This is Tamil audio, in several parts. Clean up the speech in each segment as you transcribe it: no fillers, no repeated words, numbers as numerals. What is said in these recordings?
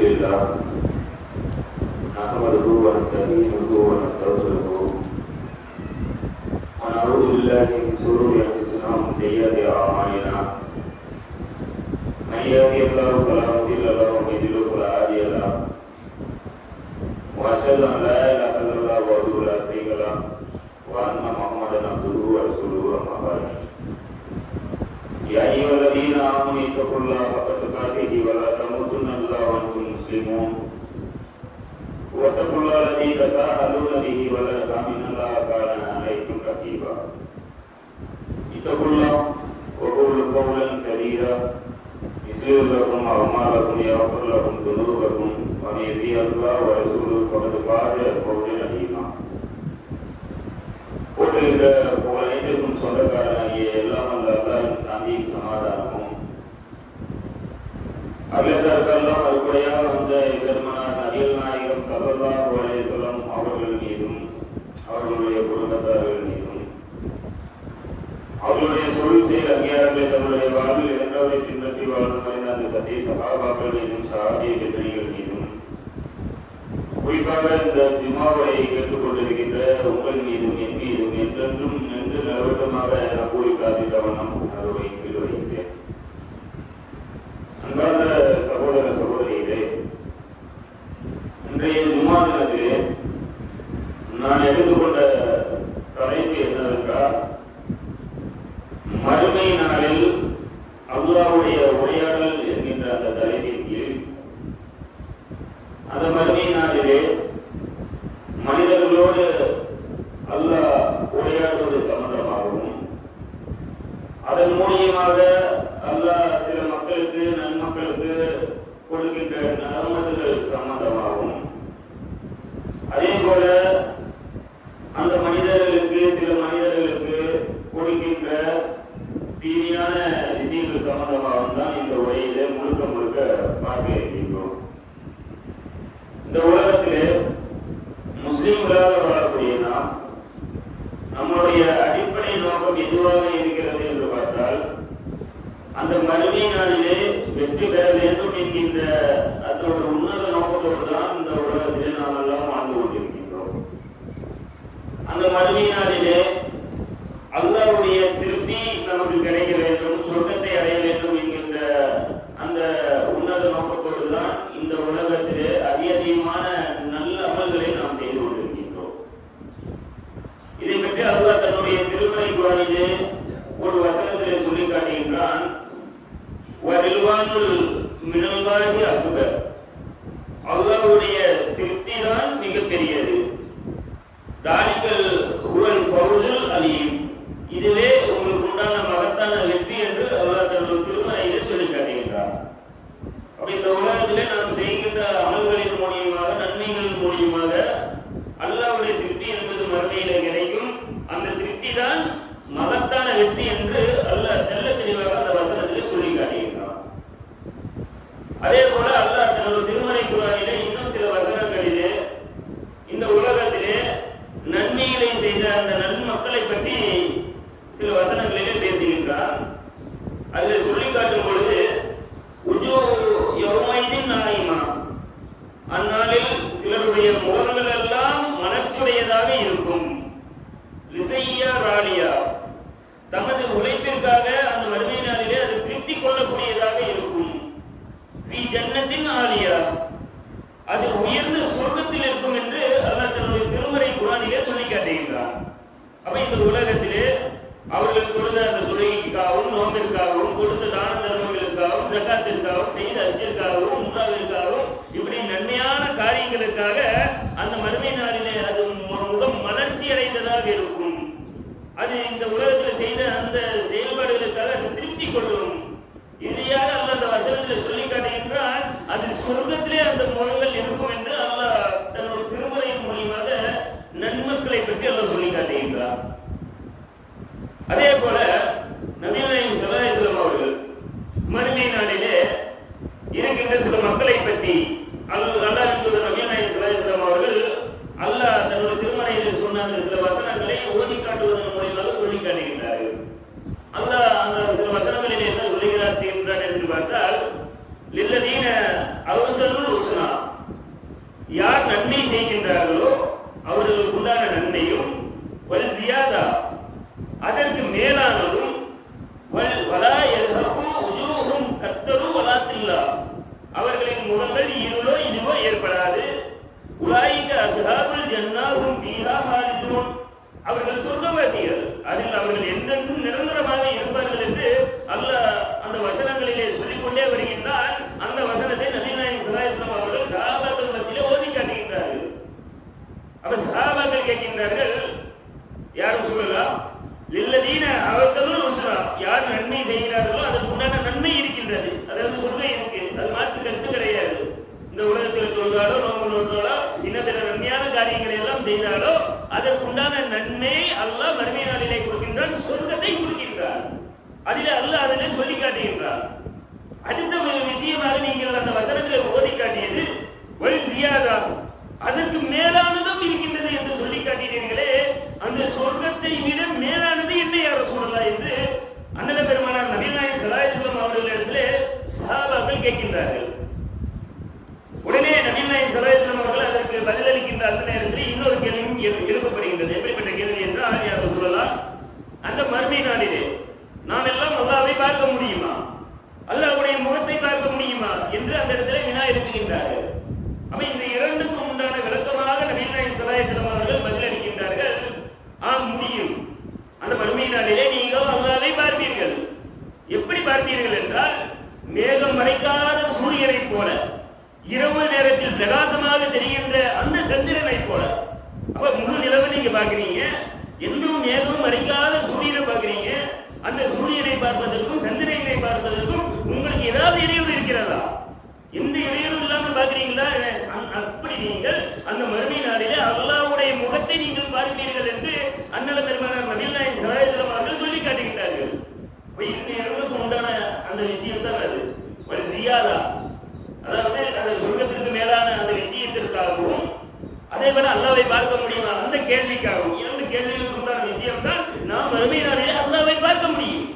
لله نحمده ونستعينه ونستغفره ونعوذ بالله من شرور انفسنا ومن سيئات اعمالنا من يهده الله فلا مضل له ومن يضلل فلا هادي له واشهد ان لا اله الا الله وحده لا شريك له وان محمدا عبده ورسوله اما بعد يا ايها الذين امنوا اتقوا الله حق تقاته ولا تموتن الا وانتم مسلمون واتقوا الله الذي تساءلون به والارحام ان الله كان عليكم رقيبا اتقوا الله وقولوا قولا سديدا يصلح لكم اعمالكم يغفر لكم ذنوبكم ومن يطع الله ورسوله فقد فاز فوزا عظيما போற்றுகின்ற புகழனைத்திற்கும் சொந்தக்காரனாகிய எல்லாம் அல்ல அல்லாஹ்வின் சாந்தியும் சமாதானமும் அகிலத்தாருக்கெல்லாம் அறுபடையாக வந்த பெருமானார் நபிகள் நாயகம் ஸல்லல்லாஹு அலைஹி வஸல்லம் அவர்கள் மீதும் அவர்களுடைய குடும்பத்தார்கள் மீதும் அவர்களுடைய சொல் செயல் அங்கீகாரங்களை தங்களுடைய வாழ்வில் இரண்டாவதை பின்பற்றி வாழ்ந்து மறைந்த அந்த சத்திய சகாபாக்கள் மீதும் சஹாபிய பெற்றணிகள் மீதும் குறிப்பாக இந்த ஜுமாவை கேட்டுக் கொண்டிருக்கின்ற உங்கள் மீதும் என் மீதும் என்றென்றும் நின்று நிலவட்டமாக என கூறி பிரார்த்தித்த வண்ணம் அதை வைத்து வருகின்றேன். அன்பார்ந்த சகோதர சகோதரிகளே, இன்றைய ஜுமா தினத்திலே நான் எடுத்துக்கொண்ட தலைப்பு என்னவென்றால், மறுமை நாளில் அல்லாஹ்வுடைய உரையாடல் என்கின்ற அந்த தலைப்பின் கீழ் அந்த மறுமை நாளிலே மனிதர்களோடு அல்லாஹ் உரையாடுவது சம்பந்தமாகவும் அதன் மூலியமாக அல்லாஹ் சில மக்களுக்கு நன்மக்களுக்கு கொடுக்கின்ற நலமதுகள் சம்பந்தமாகவும் அதே போல அந்த மனிதர்களுக்கு சில மனிதர்களுக்கு கொடுக்கின்ற தீமையான விஷயங்கள் சம்பந்தமாகவும் தான் இந்த உரையிலே முழுக்க முழுக்க பார்க்க இருக்கின்றோம். இந்த உலகத்திலே முஸ்லிம்களாக வாழக்கூடிய நாம் நம்முடைய அடிப்படை நோக்கம் எதுவாக இருக்கிறது என்று பார்த்தால், அந்த மறுமை நாளிலே வெற்றி பெற வேண்டும் என்கின்ற அந்த ஒரு உன்னத நோக்கத்தோடு தான் இந்த உலகத்திலே நாம் எல்லாம் வாழ்ந்து கொண்டிருக்கின்றோம். அந்த மறுமை நாளிலே அல்லாஹ்வுடைய திருப்தி நமக்கு கிடைக்க வேண்டும், சொர்க்கத்தை அடைய வேண்டும் என்கின்ற அந்த உன்னத நோக்கத்தோடு தான் இந்த உலகத்திலே அதிகமான நல்ல அமல்களை நாம் செய்து கொண்டிருக்கின்றோம். இதை பற்றி அல்லாஹ் தன்னுடைய திருமறை குர்ஆனிலே ஒரு வசனத்திலே சொல்லி காட்டுகின்றான், வரில்வானுல் மினல்லாஹி அக்பர், அல்லாஹ்வுடைய திருப்தி தான் மிகப்பெரியது, தாலிகல் ஹுவல் ஃபௌசுல் அலீம், இதுவே உங்களுக்கு உண்டான மகத்தான வெற்றி என்று அல்லாஹ் தன்னுடைய திருமறையிலே சொல்லி காட்டுகின்றார். அப்ப இந்த உலகத்திலே நாம் செய்கின்ற அமல்களின் மூலியமாக நன்மைகளின் மூலியமாக அல்லாஹ்வுடைய திருப்தி என்பது மறுமையிலே கிடைக்கும். அந்த திருப்தி தான் மகத்தான வெற்றி என்று அல்லாஹ் தெள்ள தெளிவாக அந்த வசனத்திலே சொல்லி காட்டுகின்றார். அதே போல அல்லாஹ் தன்னுடைய திருமறை குர்ஆனிலே இன்னும் சில வசனங்களிலே இந்த உலகத்திலே நன்மைகளை செய்த அந்த நன்மக்களை பற்றி சில வசனங்களிலே பேசுகின்றார். அதில் சொல்லி காட்டும் பொழுது, அந்நாளில் சிலருடைய முகங்கள் எல்லாம் மலர்ச்சியுடையதாக இருக்கும், தமது உழைப்பிற்காக அந்த மறுமை நாளிலே அது திருப்தி கொள்ளக்கூடியதாக இருக்கும், அது உயர்ந்த சொர்க்கத்தில் இருக்கும் என்று அல்லாஹ் தன்னுடைய திருமறை குர்ஆனிலே சொல்லி காட்டுகின்றார். அப்ப இந்த உலகத்திலே அவர்கள் கொடுத்த அந்த தொழுகைக்காகவும் நோம்பிற்காகவும் கொடுத்த தான தர்மங்களுக்காகவும் ஜகாத்திற்காகவும் செய்த ஹஜ்ஜிற்காகவும் உம்ராவிற்காகவும் இப்படி நன்மையான காரியங்களுக்காக அந்த மறுமை நாளிலே அது முகம் மலர்ச்சி அடைந்ததாக இருக்கும். அது இந்த உலகத்தில் செய்த அந்த செயல்பாடுகளுக்காக அது திருப்தி கொள்ளும். இறுதியாக அல்லாஹ் அந்த வசனத்தில் சொல்லி காட்டுகின்றான், அது சொர்க்கத்திலே அந்த முகங்கள் இருக்கும் என்று அல்லாஹ் தன்னுடைய திருமறையின் மூலியமாக நன்மக்களை பற்றி அல்லாஹ் சொல்லி காட்டுகின்றார். அதே போல நபிகள் நாயகம் ஸல்லல்லாஹு அலைஹி வஸல்லம் அவர்கள் மறுமை நாளிலே இருக்கின்ற சில மக்களை பற்றி அல்லாஹ்வின் தூதர் நபிகள் நாயகம் ஸல்லல்லாஹு அலைஹி வஸல்லம் அவர்கள் அல்லாஹ் தன்னுடைய திருமறையில் சொன்ன அந்த சில வசனங்களை ஓதி காட்டுவதன் மூலமாக சொல்லி காட்டுகின்றார்கள். அல்லாஹ் அந்த சில வசனங்களில் என்ன சொர்க்கத்தை கொடுக்கின்றார். அதிலே அல்லாஹ் அதிலே சொல்லி காட்டுகின்றார். அடுத்த விஷயமாக நீங்கள் அந்த வசனத்தில் ஓதி காட்டியது வல் ஜியாதா, அதற்கு மேலானதும் இருக்கின்றது என்று சொல்லி காட்டினீர்களே, அந்த சொர்க்கத்தை விட மேலானது என்ன யா ரசூலுல்லாஹ் என்று அண்ணல பெருமானார் நபிகள் நாயகம் ஸல்லல்லாஹு அலைஹி வஸல்லம் அவர்களிடத்திலே சஹாபாக்கள் கேட்கின்றார்கள். உடனே நபிகள் நாயகம் ஸல்லல்லாஹு அலைஹி வஸல்லம் அவர்கள் அதற்கு பதிலளிக்கின்ற அந்த நேரத்தில் இன்னொரு கேள்வியும் எழுப்பப்படுகின்றது. எப்படிப்பட்ட கேள்வி என்றால், யா ரசூலுல்லாஹ், அந்த மறுமை நாளிலே நாம் எல்லாம் அல்லாஹ்வை பார்க்க முடியுமா, அல்லாஹ்வுடைய முகத்தை பார்க்க முடியுமா என்று அந்த இடத்துல வினா எழுப்புகின்றார்கள். அப்ப இந்த இரண்டுக்கும் உண்டான விளக்கமாக நபிகள் நாயகம் ஸல்லல்லாஹு அலைஹி வஸல்லம் அவர்கள் பதிலளிக்கின்றார்கள். ஆம், முடியும். அந்த மறுமை நாளிலே நீங்கள் அல்லாஹ்வை பார்ப்பீர்கள். எப்படி பார்ப்பீர்கள் என்றால், மேகம் மறைக்காத சூரியனை போல, இரவு நேரத்தில் பிரகாசமாக தெரிகின்ற அந்த சந்திரனை போல. அப்ப முழு நிலவை நீங்க பாக்குறீங்க, எந்தும் மேகம் மறைக்காத சூரியனை பாக்குறீங்க. அந்த சூரியனை பார்ப்பதற்கும் சந்திரனை பார்ப்பதற்கும் உங்களுக்கு ஏதாவது இடையூறு இருக்கிறதா? எந்த இடையூறு இல்லாமல் பாக்குறீங்களா? அப்படி நீங்கள் அந்த மறுமை நாளிலே அல்லாஹ்வுடைய முகத்தை நீங்கள் பார்ப்பீர்கள் என்று அண்ணல பெருமானார் நபிகள் நாயகம் ஸல்லல்லாஹு அலைஹி வஸல்லம் அவர்கள் சொல்லி காட்டுகின்றார்கள். இந்த இரண்டுக்கும் உண்டான அந்த விஷயம் தான் அது வல் ஜியாதா. அதாவது அந்த சொர்க்கத்திற்கு மேலான அந்த விஷயத்திற்காகவும், அதே போல அல்லாஹ்வை பார்க்க முடியுமா அந்த கேள்விக்காகவும், இரண்டு கேள்விகளுக்கு உண்டான விஷயம் தான் நாம் மறுமை நாளிலே அல்லாஹ்வை பார்க்க முடியும்.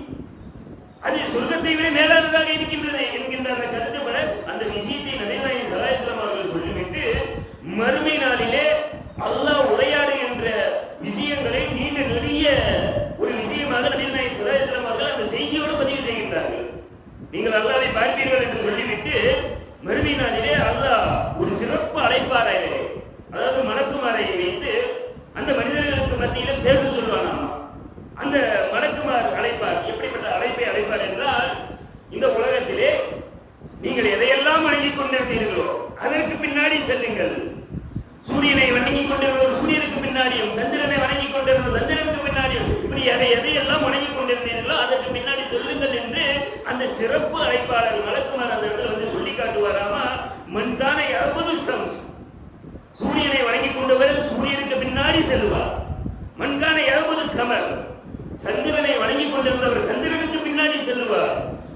அது சொர்க்கத்தை விட மேலானதாக இருக்கின்றது என்கின்ற அந்த கருத்து பட அந்த விஷயத்தை நபிகள் நாயகம் ஸல்லல்லாஹு அலைஹி வஸல்லம் அவர்கள் சொல்லிவிட்டு, மறுமை நாளிலே அல்லாஹ் உரையாடுகின்ற விஷயங்களை நீண்ட நெடிய ஒரு விஷயமாக நபிகள் நாயகம் ஸல்லல்லாஹு அலைஹி வஸல்லம் அவர்கள் அந்த செய்தியோடு பதிவு செய்கின்றார்கள். நீங்கள் அல்லாஹ்வை பார்ப்பீர்கள் என்று சொல்லிவிட்டு, மறுமை நாளிலே அல்லாஹ் ஒரு சிறப்பு அழைப்பாரையிலே, அதாவது மலக்குமாரை வைத்து அந்த மனிதர்களுக்கு மத்தியில் பேச சொல்வானாமா. அந்த மலக்குமார் அழைப்பார். எப்படிப்பட்ட அழைப்பை அழைப்பார் என்றால், இந்த உலகத்திலே நீங்கள் எதையெல்லாம் வணங்கிக் கொண்டிருந்தீர்களோ அதற்கு பின்னாடி செல்லுங்கள். சூரியனை வணங்கிக் கொண்டிருந்த சூரியனுக்கு பின்னாடியும், சந்திரனை வணங்கிக் கொண்டிருந்த சந்திரனுக்கு பின்னாடியும், இப்படி எதையெல்லாம் வணங்கிக் கொண்டிருந்தீர்களோ அதற்கு பின்னாடி சொல்லுங்கள் என்று அந்த சிறப்பு அழைப்பாளர் மலக்குமார் அந்த இடத்துல வந்து சொல்லி காட்டுவாராமா. மன்தான 60 சம்ஸ், சூரியனை வணங்கிக் கொண்டவர் சூரியனுக்கு பின்னாடி செல்வார். மன்கான 70 கமர், சந்திரனை வணங்கிக் கொண்டிருந்தவர் சந்திரனுக்கு பின்னாடி செல்வார்.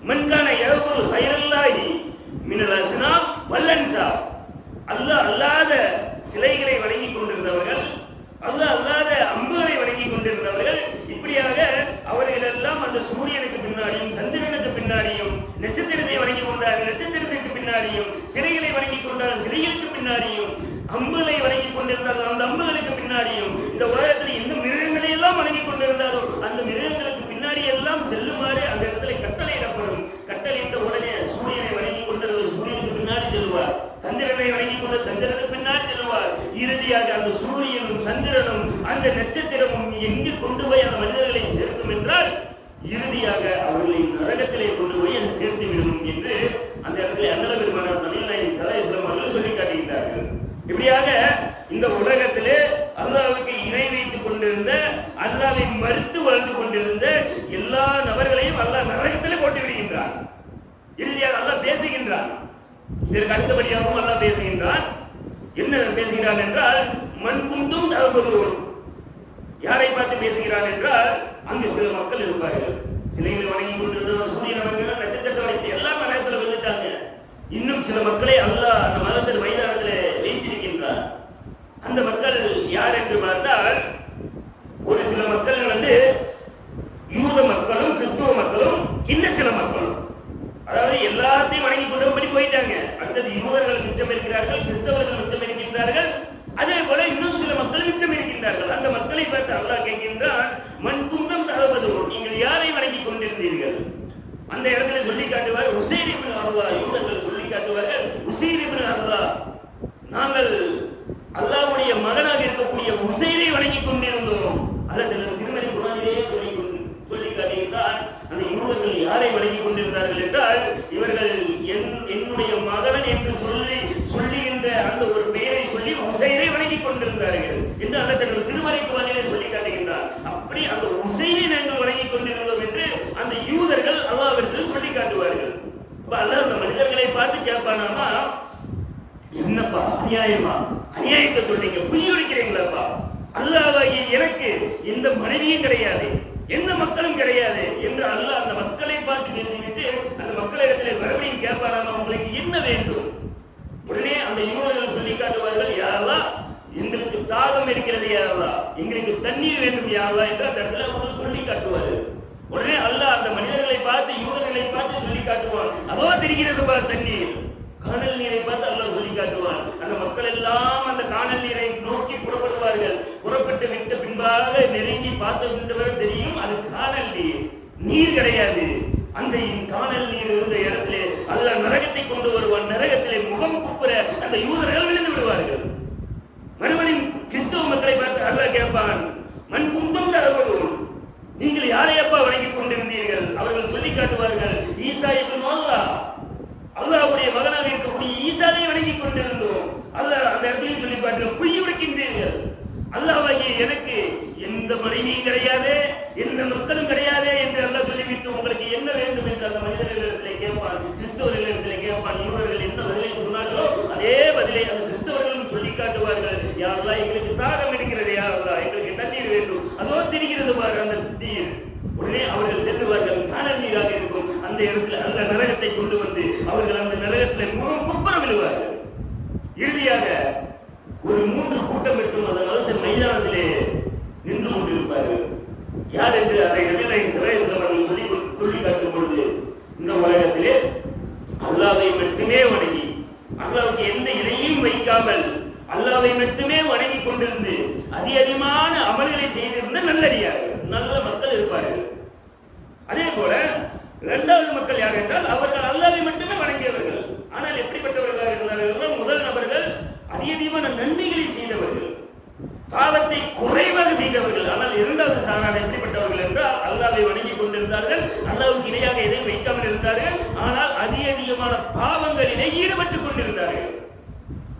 மன்கான 70 ஹைரல்லாஹி மினல் அஸ்னா வல்லன்சா, அல்லாஹ் அல்லாத சிலைகளை வணங்கிக் கொண்டிருந்தவர்கள், அல்லாஹ் அல்லாத அம்புகளை வணங்கிக் கொண்டிருந்தவர்கள், இப்படியாக அவர்கள் எல்லாம் அந்த சூரியனுக்கு பின்னாடியும் சந்திரனுக்கு பின்னாடியும், நட்சத்திரத்தை வணங்கிக் கொண்டார்கள் நட்சத்திரத்திற்கு பின்னாடியும், சிலைகளை வணங்கிக் கொண்டார்கள் சிலைகளுக்கு பின்னாடியும், அம்புகளை வணங்கிக் கொண்டிருந்தார்கள் அந்த அம்புகளுக்கு பின்னாடியும், இந்த உலகத்தில் எந்த மிருகங்களை எல்லாம் வணங்கிக் கொண்டிருந்தாரோ அந்த மிருகங்களுக்கு பின்னாடி எல்லாம் செல்லுமாறு அந்த இடத்துல கட்டளையிடப்படும். கட்டளையிட்ட உடனே சூரியனை வணங்கிக் கொண்டவர் சூரியனுக்கு பின்னாடி செல்வார், சந்திரனை வணங்கிக் கொண்ட சந்திரனுக்கு பின்னாடி செல்வார். இறுதியாக அந்த சூரியனும் சந்திரனும் அந்த நட்சத்திரமும் எங்கு கொண்டு போய் அந்த மனிதர்களை சேர்க்கும் என்றால், இறுதியாக அவர்களை நரகத்திலே கொண்டு போய் அது சேர்த்து விடும் என்று அந்த இடத்துல அண்ணல பெருமானார் நபிகள் நாயகம் ஸல்லல்லாஹு அலைஹி வஸல்லம் அவர்கள் சொல்லி காட்டுகின்றார்கள். இப்படியாக இந்த உலகத்திலே அல்லாஹ்வுக்கு இணை வைத்துக் கொண்டிருந்த, அல்லாஹ்வை மறுத்து வாழ்ந்து கொண்டிருந்த எல்லா நபர்களையும் அல்லாஹ் நரகத்திலே போட்டு விடுகின்றான். இறுதியாக அல்லாஹ் பேசுகின்றான். இதற்கு அடுத்தபடியாகவும் அல்லாஹ் பேசுகின்றான். என்ன பேசுகிறான் என்றால், மன் குந்தும் தஅபுதூன், யாரை பார்த்து பேசுகிறான் என்றால், அங்கு சில மக்கள் இருப்பார்கள். சிலைகளை வணங்கி கொண்டிருந்த சூரியனை வணங்கி நட்சத்திரத்தை வணங்கி எல்லாம் நரகத்தில் வந்துட்டாங்க. இன்னும் சில மக்களை அல்லாஹ் அந்த மகசர் மைதானத்தில் வைத்திருக்கின்றார். அந்த மக்கள் யார் என்று பார்த்தால், ஒரு சில மக்கள் யூத மக்களும் கிறிஸ்துவ மக்களும், இன்னும் சில மக்களும், அதாவது எல்லாத்தையும் வணங்கி கொண்டு போயிட்டாங்க. அடுத்தது யூதர்கள் மிச்சம் இருக்கிறார்கள், கிறிஸ்தவர்கள் மிச்சம் இருக்கின்றார்கள், அதே போல இன்னும் சில மக்கள் மிச்சம் இருக்கின்றார்கள். அந்த மக்களை பார்த்து அல்லாஹ் கேட்கின்றான், மன் குந்தம் தஅபுதூன், நீங்கள் யாரை வணங்கிக் கொண்டிருந்தீர்கள்? அந்த இடத்துல சொல்லி காட்டுவார் உசைர் இப்னு அர்தா. யூதர்கள் சொல்லி காட்டுவார்கள், உசைர் இப்னு அர்தா, நாங்கள் அல்லாஹ்வுடைய மகனாக இருக்கக்கூடிய உசைரை வணங்கிக் கொண்டிருந்தோம். அல்லது திருமறை குர்ஆனிலே சொல்லி காட்டுகின்றார். அந்த யூதர்கள் யாரை வணங்கிக் கொண்டிருந்தார்கள் என்றால், இவர்கள் என்னுடைய மகன் என்று சொல்லுகின்ற அந்த ஒரு பெயரை சொல்லி உசைரை வணங்கிக் கொண்டிருந்தார்கள் என்று அல்ல தன்னுடைய திருமறை குர்ஆனிலே சொல்லி காட்டுகின்றார். அப்படி அந்த உசைரை நாங்கள் வணங்கிக் கொண்டிருந்தோம் என்று அந்த யூதர்கள் அல்லாஹ்விடத்தில் சொல்லி காட்டுவார்கள். அல்லாஹ் அந்த மனிதர்களை பார்த்து கேட்பானாமா, என்னப்பா அநியாயமா, அநியாயத்தை சொல்றீங்க, புரிய வைக்கிறீங்களாப்பா? அல்லாஹ்வாகிய எனக்கு எந்த மனைவியும் கிடையாது, எந்த மக்களும் கிடையாது என்று அல்லாஹ் அந்த மக்களை பார்த்து பேசிவிட்டு அந்த மக்களிடத்தில் மறுபடியும் கேட்பாராம், உங்களுக்கு என்ன வேண்டும்? உடனே அந்த யூதர்கள் சொல்லி காட்டுவார்கள், யா அல்லாஹ், எங்களுக்கு தாகம் இருக்கிறது யா அல்லாஹ், எங்களுக்கு தண்ணீர் வேண்டும் யா அல்லாஹ் என்று அந்த இடத்துல அவர்கள் சொல்லி காட்டுவார்கள். உடனே அல்லாஹ் அந்த மனிதர்களை பார்த்து யூதர்களை பார்த்து சொல்லி காட்டுவான், அதோ தெரிகிறது பார் தண்ணீர். காணல் நீரை பார்த்து அல்லாஹ் சொல்லி காட்டுவான். அந்த மக்கள் எல்லாம் அந்த காணல் நீரை நோக்கி புறப்படுவார்கள். புறப்பட்டு விட்ட பின்பாக நெருங்கி பார்த்து தெரியும் அது காணல் நீர், நீர் கிடையாது. அந்த காணல் நீர் இருந்த இடத்திலே அல்லாஹ் நரகத்தை கொண்டு வருவான். நரகத்திலே முகம் குப்புற அந்த யூதர்கள் விழுந்து விடுவார்கள். மறுபடியும் கிறிஸ்தவ மக்களை பார்த்து அல்லாஹ் கேட்பான், மண் குந்தம் தரவதும், நீங்கள் யாரையப்பா வணங்கிக் கொண்டிருந்தீர்கள்? அவர்கள் சொல்லி காட்டுவார்கள், ஈசா இப்னு அல்லாஹ், அல்லாஹ்வுடைய மகனாக இருக்கக்கூடிய ஈசாவை வணங்கிக் கொண்டிருந்தோம். அல்லாஹ் அந்த இடத்துல சொல்லி காட்டுவார், பொய் உரைக்கின்றீர்கள். அல்லாஹ்வாகிய எனக்கு எந்த மனைவியும் கிடையாது, எந்த மக்களும் கிடையாது என்று அல்லாஹ் சொல்லிவிட்டு உங்களுக்கு என்ன வேண்டும் என்று அந்த மனிதர்களிடத்திலே கேட்பான், கிறிஸ்தவர்களிடத்திலே கேட்பான். இவர்கள் என்ன பதிலை சொன்னார்களோ அதே பதிலை அந்த கிறிஸ்தவர்களும் சொல்லி காட்டுவார்கள், யா அல்லாஹ், எங்களுக்கு தாகம் இருக்கிறது யா அல்லாஹ், எங்களுக்கு தண்ணீர் வேண்டும், அதோ தெரிகிறது பாரு அந்த நீர். உடனே அவர்கள் செல்லுவார்கள், காணல் நீராக இருக்கும் அந்த இடத்துல அந்த நரகத்தை கொண்டு வந்து அவர்கள் அந்த நரகத்தில் முகம் குப்புற விழுவார்கள். இறுதியாக ஒரு 3 கூட்டம் இருக்கும் அந்த மனுஷன் மைதானத்திலே நின்று கொண்டிருப்பார்கள். யார் என்று அதை அவர்கள் சொல்லி காட்டும் பொழுது, இந்த உலகத்திலே அல்லாஹ்வை மட்டுமே வணங்கி, அல்லாஹ்வுக்கு எந்த இணையும் வைக்காமல் அல்லாஹ்வை மட்டுமே வணங்கி கொண்டிருந்து அதிகமான அமல்களை செய்திருந்த நல்லடியார்கள், நல்ல மக்கள் இருப்பார்கள். அதே போல 2வது மக்கள் யார் என்றால் அவர்கள் அல்லாஹ்வை மட்டுமே வணங்கியவர்கள். ஆனால் எப்படிப்பட்டவர்களாக இருந்தார்கள்? முதல் நபர்கள் அதிகமான நன்மைகளை செய்தவர்கள், பாவத்தை குறைவாக செய்தவர்கள். ஆனால் 2வது சாரார் எப்படிப்பட்டவர்கள் என்றால் அல்லாஹ்வை வணங்கி கொண்டிருந்தார்கள், அல்லாஹ்வுக்கு இணையாக எதையும் வைக்காமல் இருந்தார்கள், ஆனால் அதிகமான பாவங்களிலே ஈடுபட்டுக் கொண்டிருந்தார்கள்.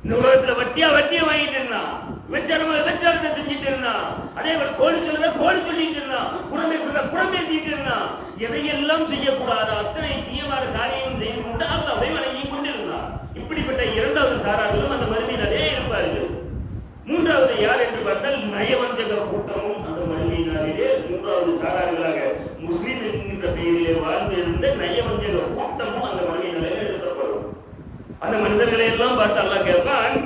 இந்த உலகத்துல வட்டியா வாங்கிட்டு இருந்தான், விபச்சாரத்தை செஞ்சுட்டு இருந்தான், அதே போல கோழி சொல்லிட்டு இருந்தான், புறம் பேசிட்டு இருந்தான். எதையெல்லாம் செய்யக்கூடாத அத்தனை தீயமான காரியம் செய்து கொண்டு அல்லாஹ்வை வணங்கி கொண்டிருந்தான். இப்படிப்பட்ட 2வது சாரார்களும் அந்த மறுமையினாலே இருப்பார்கள். 3வது யார் என்று பார்த்தால் நயவஞ்சக கூட்டமும் அந்த மறுமையினாலே 3வது சாரார்களாக முஸ்லிம் என்கின்ற பெயரிலே வாழ்ந்து இருந்த நயவஞ்சக கூட்டமும் அந்த மறுமையினாலே நிறுத்தப்படும். அந்த மனிதர்களை எல்லாம் பார்த்து அல்லாஹ் கேட்பான்,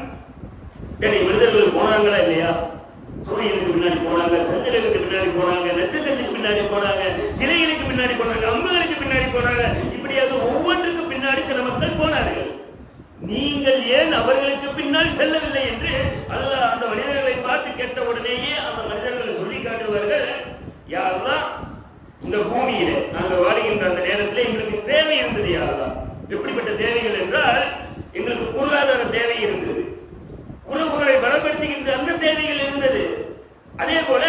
மனிதர்கள் போனாங்களா இல்லையா? சூரியனுக்கு பின்னாடி போனாங்க, சந்திரனுக்கு பின்னாடி போனாங்க, நட்சத்திரத்துக்கு பின்னாடி போனாங்க, சிலைகளுக்கு பின்னாடி போனாங்க, அம்புகளுக்கு பின்னாடி போனாங்க. இப்படியாக ஒவ்வொன்றுக்கு பின்னாடி சில மக்கள் போனார்கள். நீங்கள் ஏன் அவர்களுக்கு பின்னால் செல்லவில்லை என்று அல்லாஹ் அந்த மனிதர்களை பார்த்து கேட்ட உடனேயே அந்த மனிதர்கள் சொல்லி காட்டுவார்கள், யாரெல்லாம் இந்த பூமியில நாங்கள் வாழ்கின்ற அந்த நேரத்தில் எங்களுக்கு தேவை இருந்தது. யாரெல்லாம் எப்படிப்பட்ட தேவைகள் என்றால், எங்களுக்கு பொருளாதார தேவை இருந்தது, உறவுகளை பலப்படுத்துகின்ற அந்த தேவைகள் இருந்தது. அதே போல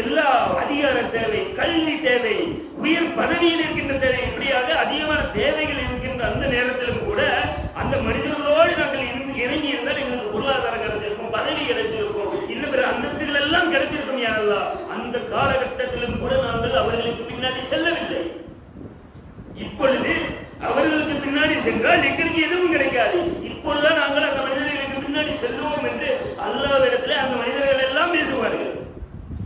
எல்லா அதிகார தேவை, கல்வி தேவை, உயர் பதவியில் இருக்கின்ற தேவை, இப்படியாக அதிகமான தேவைகள் இருக்கின்ற அந்த நேரத்திலும் கூட அந்த மனிதர்களோடு நாங்கள் இறங்கி இருந்தால் எங்களுக்கு பொருளாதாரம் கிடைச்சிருக்கும், பதவி கிடைச்சிருக்கும், இன்னும் பிற அந்தஸ்துகள் எல்லாம் கிடைச்சிருக்கும். யாரெல்லாம் அந்த காலகட்டத்திலும் கூட நாங்கள் அவர்களுக்கு பின்னாடி செல்லவில்லை. இப்பொழுது அவர்களுக்கு பின்னாடி சென்றால் எங்களுக்கு எதுவும் கிடைக்காது. இப்பொழுதுதான் நாங்கள் அந்த மனிதர்களுக்கு பின்னாடி செல்லுவோம் என்று அல்லாஹ்விடத்திலே அந்த மனிதர்கள் எல்லாம் பேசுவார்கள்.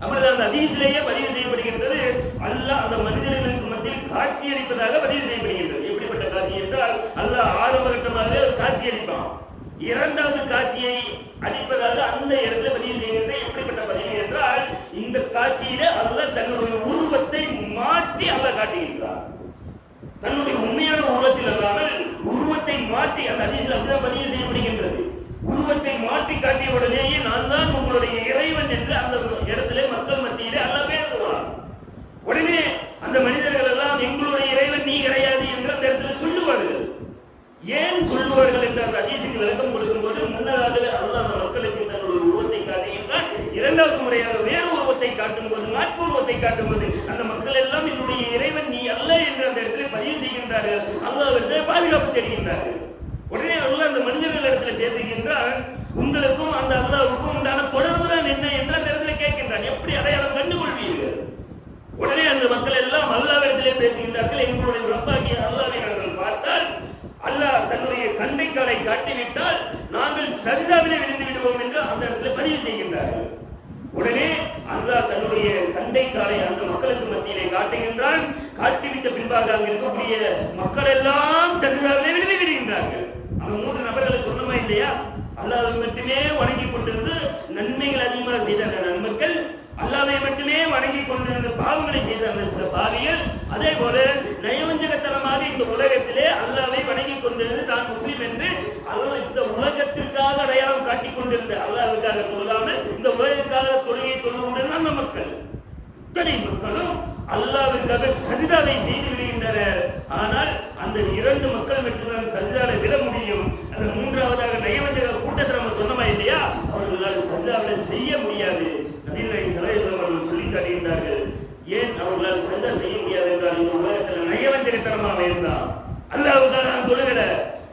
அப்பொழுது அந்த ஹதீஸிலேயே பதிவு செய்யப்படுகின்றது, அல்லாஹ் அந்த மனிதர்களுக்கு மத்தியில் காட்சி அளிப்பதாக பதிவு செய்யப்படுகின்றது. எப்படிப்பட்ட காட்சி என்றால், அல்லாஹ் ஆரம்ப கட்டமாக ஒரு காட்சி அளிப்பான், 2வது காட்சியை அளிப்பதாக அந்த இடத்துல பதிவு செய்கின்றது. எப்படிப்பட்ட பதிவு என்றால், இந்த காட்சியில அல்லாஹ் தன்னுடைய உருவத்தை மாற்றி அல்லாஹ் காட்டுகின்றார். தன்னுடைய உண்மையான உருவத்தில் அல்லாமல் உருவத்தை மாற்றி, அந்த ஹதீஸ்ல அப்படிதான் பதிவு செய்யப்படுகின்றது. உருவத்தை மாற்றி காட்டிய உடனேயே நான் தான் உங்களுடைய இறைவன் என்று அந்த இடத்திலே மக்கள் மத்தியிலே அல்லாஹ் பேசுவார். உடனே அந்த மனிதர்கள் எல்லாம் எங்களுடைய இறைவன் நீ கிடையாது என்று அந்த இடத்துல சொல்லுவார்கள். ஏன் சொல்லுவார்கள் என்று அந்த ஹதீஸுக்கு விளக்கம் கொடுக்கும் போது, முன்னதாகவே அல்லாஹ் அந்த மக்களுக்கு தன்னுடைய உருவத்தை காட்டுகின்றான். 2வது முறையாக வேறு உருவத்தை காட்டும் போது, மாற்று உருவத்தை காட்டும் போது அந்த மக்கள் எல்லாம் என்னுடைய இறைவன் நீ அல்ல என்று அந்த இடத்துல பதிவு செய்கின்றார்கள். அல்லாஹ்விடத்திலே பாதுகாப்பு தெரிகின்றார்கள். உடனே அல்லாஹ் அந்த மனிதர்கள் இடத்துல பேசுகின்றான், உங்களுக்கும் அந்த அல்லாஹ்வுக்கும் உண்டான தொடர்பு தான் என்ன என்று அந்த இடத்துல கேட்கின்றான். எப்படி அடையாளம் கண்டுகொள்வீர்கள்? உடனே அந்த மக்கள் எல்லாம் அல்லாஹ்விடத்திலே பேசுகின்றார்கள், எங்களுடைய ரப்பாகிய அல்லாஹ்வை நாங்கள் பார்த்தால் அல்லாஹ் தன்னுடைய கண்டைக்காலை காட்டிவிட்டால் நாங்கள் சரிதாவிலே விழுந்து விடுவோம் என்று அந்த இடத்துல பதிவு செய்கின்றார்கள். உடனே அல்லாஹ் தன்னுடைய கண்டைக்காலை அந்த மக்களுக்கு மக்கள் எல்லாம் சஜிதாவிலே விழுந்து விடுகின்றார்கள். அந்த 3 நபர்களை சொன்னமா இல்லையா? அல்லாஹ்வை மட்டுமே வணங்கி கொண்டிருந்து நன்மைகள் அதிகமாக செய்த அந்த நன்மக்கள், அல்லாஹ்வை மட்டுமே வணங்கி கொண்டிருந்த பாவங்களை செய்த அந்த சில பாவிகள், அதே போல நயவஞ்சகத்தனமாக இந்த உலகத்திலே அல்லாஹ்வை வணங்கி கொண்டிருந்து தான் முஸ்லிம் என்று அல்லாஹ் இந்த உலகத்திற்காக அடையாளம் காட்டிக் கொண்டிருந்த, அல்லாஹ்வுக்காக தொழுகாமல் இந்த உலகத்திற்காக தொழுகை தொழுவுடன் அந்த மக்கள், இத்தனை மக்களும் அல்லாஹ்வுக்காக சஜிதாவை செய்து விடுகின்றனர். ஆனால் அந்த 2 மக்கள் மட்டும்தான் சஜிதாவை விட முடியும். அந்த 3வதாக நயவஞ்சக கூட்டத்தை நம்ம சொன்னமா இல்லையா? அவர்களால் சஜிதாவை செய்ய முடியாது. நபிகள் நாயகம் ஸல்லல்லாஹு அலைஹி வஸல்லம் அவர்கள் சொல்லி காட்டுகின்றார்கள். ஏன் அவர்களால் சஜிதா செய்ய முடியாது என்றால், இந்த உலகத்தில் நயவஞ்சகத்தனமாக இருந்தான். அல்லாஹ்வுக்காக நான் தொழுகல,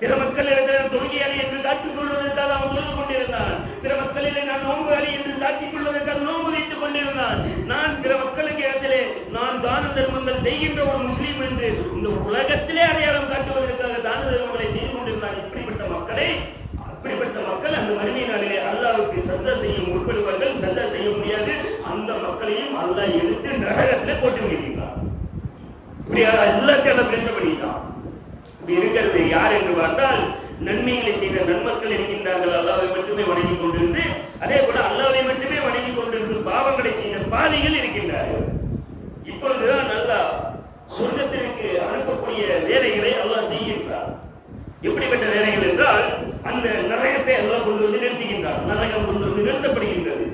பிற மக்கள் இடத்தில் தொழுகையாளி என்று காட்டிக் கொள்வதற்காக அவன் தொழுது கொண்டிருந்தான். பிற மக்களிலே நான் நோன்புகாளி என்று காட்டிக் கொள்வதற்காக நோன்பு வைத்துக் கொண்டிருந்தான். நான் பிற மக்களுக்கு இடத்திலே நான் தான தர்மங்கள் செய்கின்ற ஒரு முஸ்லீம் என்று இந்த உலகத்திலே அடையாளம் காட்டுவதற்காக தான தர்மங்களை செய்து கொண்டிருந்தான். அப்படிப்பட்ட மக்கள் அந்த மறுமை நாளிலே அல்லாஹ்வுக்கு சஜ்தா செய்ய முற்படுவார்கள். சஜ்தா செய்ய முடியாது. அந்த மக்களையும் அல்லாஹ் எடுத்து நரகத்திலே போட்டு விடுகிறான். இப்படி எல்லாத்தையும் பிரிந்து பண்ணிட்டான். இப்படி இருக்கிறது யார் என்று பார்த்தால், நன்மைகளை செய்த நன்மக்கள் இருக்கின்றார்கள், அல்லாஹ்வை மட்டுமே வணங்கி கொண்டிருந்து. அதே போல அல்லாஹ்வை மட்டுமே வணங்கி கொண்டிருந்து பாவங்களை செய்த பாவிகள் இருக்கின்றார்கள். இப்பொழுதுதான் அல்லாஹ் சொர்க்கத்திற்கு அனுப்பக்கூடிய வேலைகளை அல்லாஹ் செய்கின்றார். எப்படிப்பட்ட வேலைகள் என்றால், அந்த நரகத்தை அல்லாஹ் கொண்டு வந்து நிறுத்துகின்றார். நரகம் கொண்டு வந்து நிறுத்தப்படுகின்றது.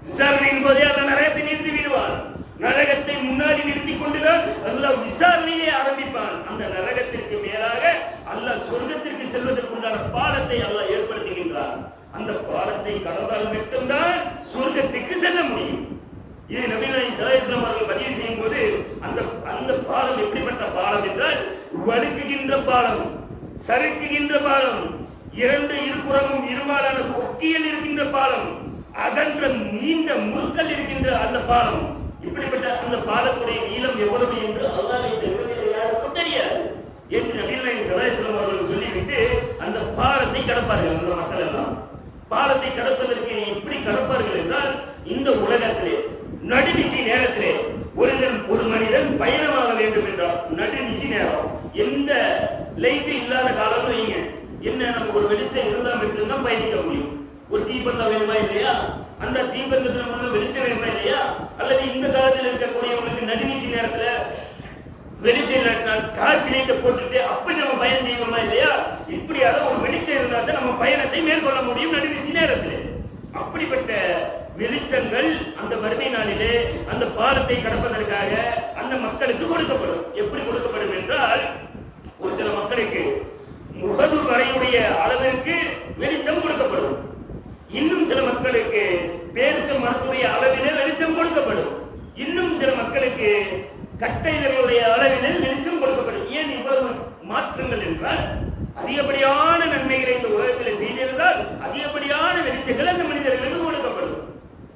விசாரணையின் போதே அந்த நரகத்தை நிறுத்தி விடுவான். நரகத்தை முன்னாடி நிறுத்தி கொண்டுதான் அல்லாஹ் விசாரணையை ஆரம்பிப்பான். அந்த நரகத்திற்கு மேலாக அல்லாஹ் சொர்க்கத்திற்கு செல்வதற்குண்டான பாலத்தை அல்லாஹ் ஏற்படுத்துகின்றான். அந்த பாலத்தை கடந்தால் மட்டும்தான் சொர்க்கத்திற்கு செல்ல முடியும். இது நபிகள் நாயகம் ஸல்லல்லாஹு அலைஹி வஸல்லம் அவர்கள் பதிவு செய்யும் போது, அந்த பாலம் எப்படிப்பட்ட பாலம் என்றால், வழுக்குகின்ற பாலம், சறுக்குகின்ற பாலம், 2 இருபுறமும் இருவாளான கொக்கியில் இருக்கின்ற பாலம், அகன்ற நீண்ட முற்கள் இருக்கின்ற அந்த பாலம். இப்படிப்பட்ட அந்த பாலத்துடைய நீளம் எவ்வளவு என்று அல்லாஹ்வை தவிர யாருக்கும் தெரியாது என்று நபிகள் நாயகம் ஸல்லல்லாஹு அலைஹி வஸல்லம் அவர்கள் சொல்லிவிட்டு அந்த பாலத்தை கடப்பார்கள். அந்த மக்கள் எல்லாம் பாலத்தை கடப்பதற்கு எப்படி கடப்பார்கள் என்றால், இந்த உலகத்திலே நடுநிசி நேரத்திலே ஒரு மனிதன் பயணமாக வேண்டும் என்றால், நடுநிசி நேரம், எந்த லைட் இல்லாத காலம் வைங்க, என்ன நமக்கு ஒரு வெளிச்சம் இருந்தா மட்டும்தான் பயணிக்க முடியும். ஒரு தீபந்தம் வேணுமா இல்லையா? அந்த தீபந்தத்தில் முன்ன வெளிச்சம் வேணுமா இல்லையா? அல்லது இந்த காலத்தில் இருக்கக்கூடியவங்களுக்கு நடுநிசி நேரத்துல வெளிச்சம் டார்ச் லைட்டை போட்டுட்டு அப்படி நம்ம பயணம் செய்வோமா இல்லையா? இப்படியாக ஒரு வெளிச்சம் இருந்தால் தான் நம்ம பயணத்தை மேற்கொள்ள முடியும் நடுநிசி நேரத்தில். அப்படிப்பட்ட வெளிச்சங்கள் அந்த மறுமை நாளிலே அந்த பாலத்தை கடப்பதற்காக அந்த மக்களுக்கு கொடுக்கப்படும். எப்படி கொடுக்கப்படும் என்றால், ஒரு சில மக்களுக்கு முகது வரையுடைய அளவிற்கு வெளிச்சம் கொடுக்கப்படும். இன்னும் சில மக்களுக்கு பேரிச்ச மரத்துடைய அளவிலே வெளிச்சம் கொடுக்கப்படும். இன்னும் சில மக்களுக்கு கட்டைகளுடைய அளவிலே வெளிச்சம் கொடுக்கப்படும். ஏன் இவ்வளவு மாற்றங்கள் என்றால், அதிகப்படியான நன்மைகளை இந்த உலகத்தில் செய்திருந்தால் அதிகப்படியான வெளிச்சங்கள் அந்த மனிதர்களுக்கு கொடுக்கப்படும்.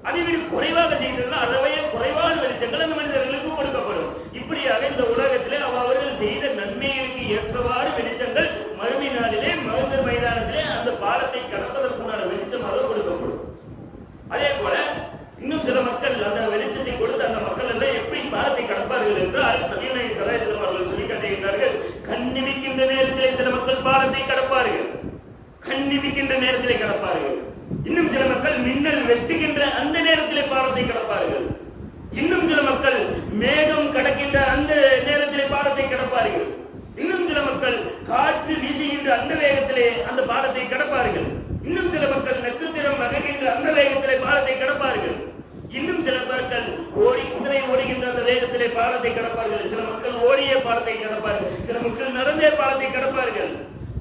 அதைவிட குறைவாக செய்திருந்தால் அளவையே குறைவான வெளிச்சங்கள் அந்த மனிதர்களுக்கு கொடுக்கப்படும். இப்படியாக இந்த உலகத்திலே அவர்கள் செய்த நன்மைகளுக்கு ஏற்றவாறு வெளிச்சங்கள் மறுமை நாளிலே மஹ்ஷர் மைதானத்திலே அந்த பாலத்தை கடப்பதற்குண்டான வெளிச்சமாக கொடுக்கப்படும். அதே போல இன்னும் சில மக்கள் அந்த வெளிச்சத்தை கொடுத்து அந்த மக்கள் எல்லாம் எப்படி பாலத்தை கடப்பார்கள் என்றால், நபிகள் நாயகம் ஸல்லல்லாஹு அலைஹி வஸல்லம் அவர்கள் சொல்லி காட்டுகின்றார்கள், கண்ணிமிக்கின்ற நேரத்திலே சில மக்கள் பாலத்தை கடப்பார்கள். கண்ணிமிக்கின்ற நேரத்திலே கடப்பார்கள். இன்னும் சில மக்கள் மின்னல் வெட்டுகின்ற அந்த நேரத்திலே பாலத்தை கடப்பார்கள். இன்னும் சில மக்கள் மேகம் கடக்கின்ற அந்த நேரத்திலே பாலத்தை கடப்பார்கள். இன்னும் சில மக்கள் காற்று வீசுகின்ற அந்த வேகத்திலே அந்த பாலத்தை கடப்பார்கள். இன்னும் சில மக்கள் நட்சத்திரம் வகைகின்ற அந்த வேகத்திலே பாலத்தை கடப்பார்கள். இன்னும் சில மக்கள் குதிரை ஓடுகின்ற அந்த வேகத்திலே பாலத்தை கடப்பார்கள். சில மக்கள் ஓடிய பாலத்தை கடப்பார்கள். சில மக்கள் நடந்தே பாலத்தை கடப்பார்கள்.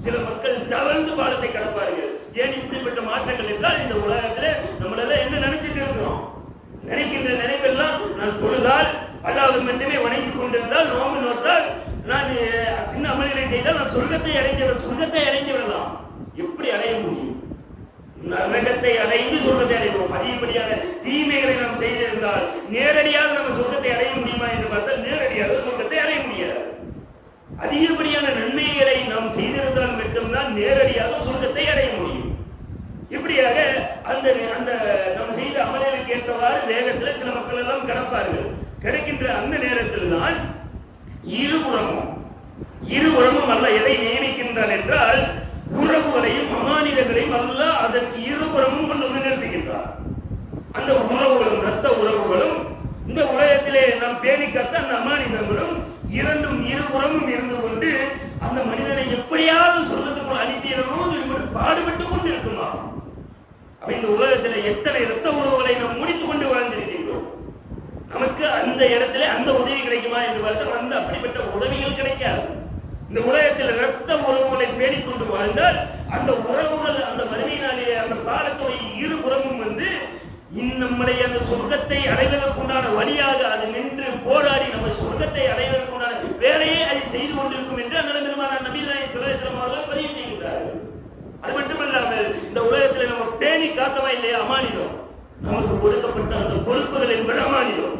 சில மக்கள் தவழ்ந்து பாலத்தை கடப்பார்கள். ஏன் இப்படிப்பட்ட மாற்றங்கள் என்றால், இந்த உலகத்துல நம்மளெல்லாம் என்ன நினைச்சிட்டு இருக்கிறோம்? நினைக்கின்ற நினைப்பெல்லாம், நான் தொழுதால் அல்லாஹ்வை மட்டுமே வணங்கி கொண்டிருந்தால், நோன்பு நோற்றால், நான் சின்ன அமல்களை செய்தால் நான் சொர்க்கத்தை அடைந்து விடலாம். எப்படி அடைய முடியும்? நரகத்தை அடைந்து சொர்க்கத்தை அடைவோம். அதிகப்படியான தீமைகளை நாம் செய்திருந்தால் நேரடியாக நம்ம சொர்க்கத்தை அடைய முடியுமா என்று பார்த்தால் நேரடியாக சொர்க்கத்தை அடைய முடியாது. அதிகப்படியான நன்மைகளை நாம் செய்திருந்தால் மட்டும்தான் நேரடியாக சொர்க்கத்தை அடைய முடியும். இப்படியாக அந்த நாம் செய்த அமலுக்கு ஏற்றவாறு வேகத்தில் சில மக்கள் எல்லாம் கடப்பார்கள். கிடைக்கின்ற அந்த நேரத்தில் தான் இருபுறமும் அல்ல எதை நியமிக்கின்றான் என்றால் உறவுகளையும் அமானிதங்களையும் அல்ல அதற்கு இருபுறமும் கொண்டு வந்து நிறுத்துகின்றான். அந்த உறவுகளும் இரத்த உறவுகளும் இந்த உலகத்திலே நாம் பேணிக்காத்த அந்த அமானிதங்களும் இரண்டும் இருபுறமும் இருந்து கொண்டு அந்த மனிதனை எப்படியாவது சொர்க்கத்துக்குள் அனுப்பிடணும் என்பது பாடுபட்டு கொண்டு இருக்குமா? அப்ப இந்த உலகத்தில் எத்தனை இரத்த உறவுகளை நாம் முடித்துக் கொண்டு வாழ்ந்திருக்கின்றோம். நமக்கு அந்த இடத்துல அந்த உதவி கிடைக்குமா என்று பார்த்தா வந்து அப்படிப்பட்ட உதவிகள் கிடைக்காது. இந்த உலகத்தில் இரத்த உறவுகளை பேணிக்கொண்டு வாழ்ந்தால் அந்த உறவுகள் அந்த மறுமையினாலே அந்த காலத்துடைய இருபுறமும் வந்து நம்மளை அந்த சொர்க்கத்தை அடைவதற்குண்டான வழியாக அது நின்று போராடி நம்ம சொர்க்கத்தை அடைவதற்குண்டான வேலையை அதை செய்து கொண்டிருக்கும் என்று அந்த பெருமான நபிகள் நாயகம் ஸல்லல்லாஹு அலைஹி வஸல்லம் அவர்கள் பதிவு செய்கின்றார்கள். அது மட்டுமல்லாமல் இந்த உலகத்தில் நம்ம பேணி காத்தமா இல்லையா அமானிதம், நமக்கு கொடுக்கப்பட்ட அந்த பொறுப்புகள் என்பது அமானிதம்.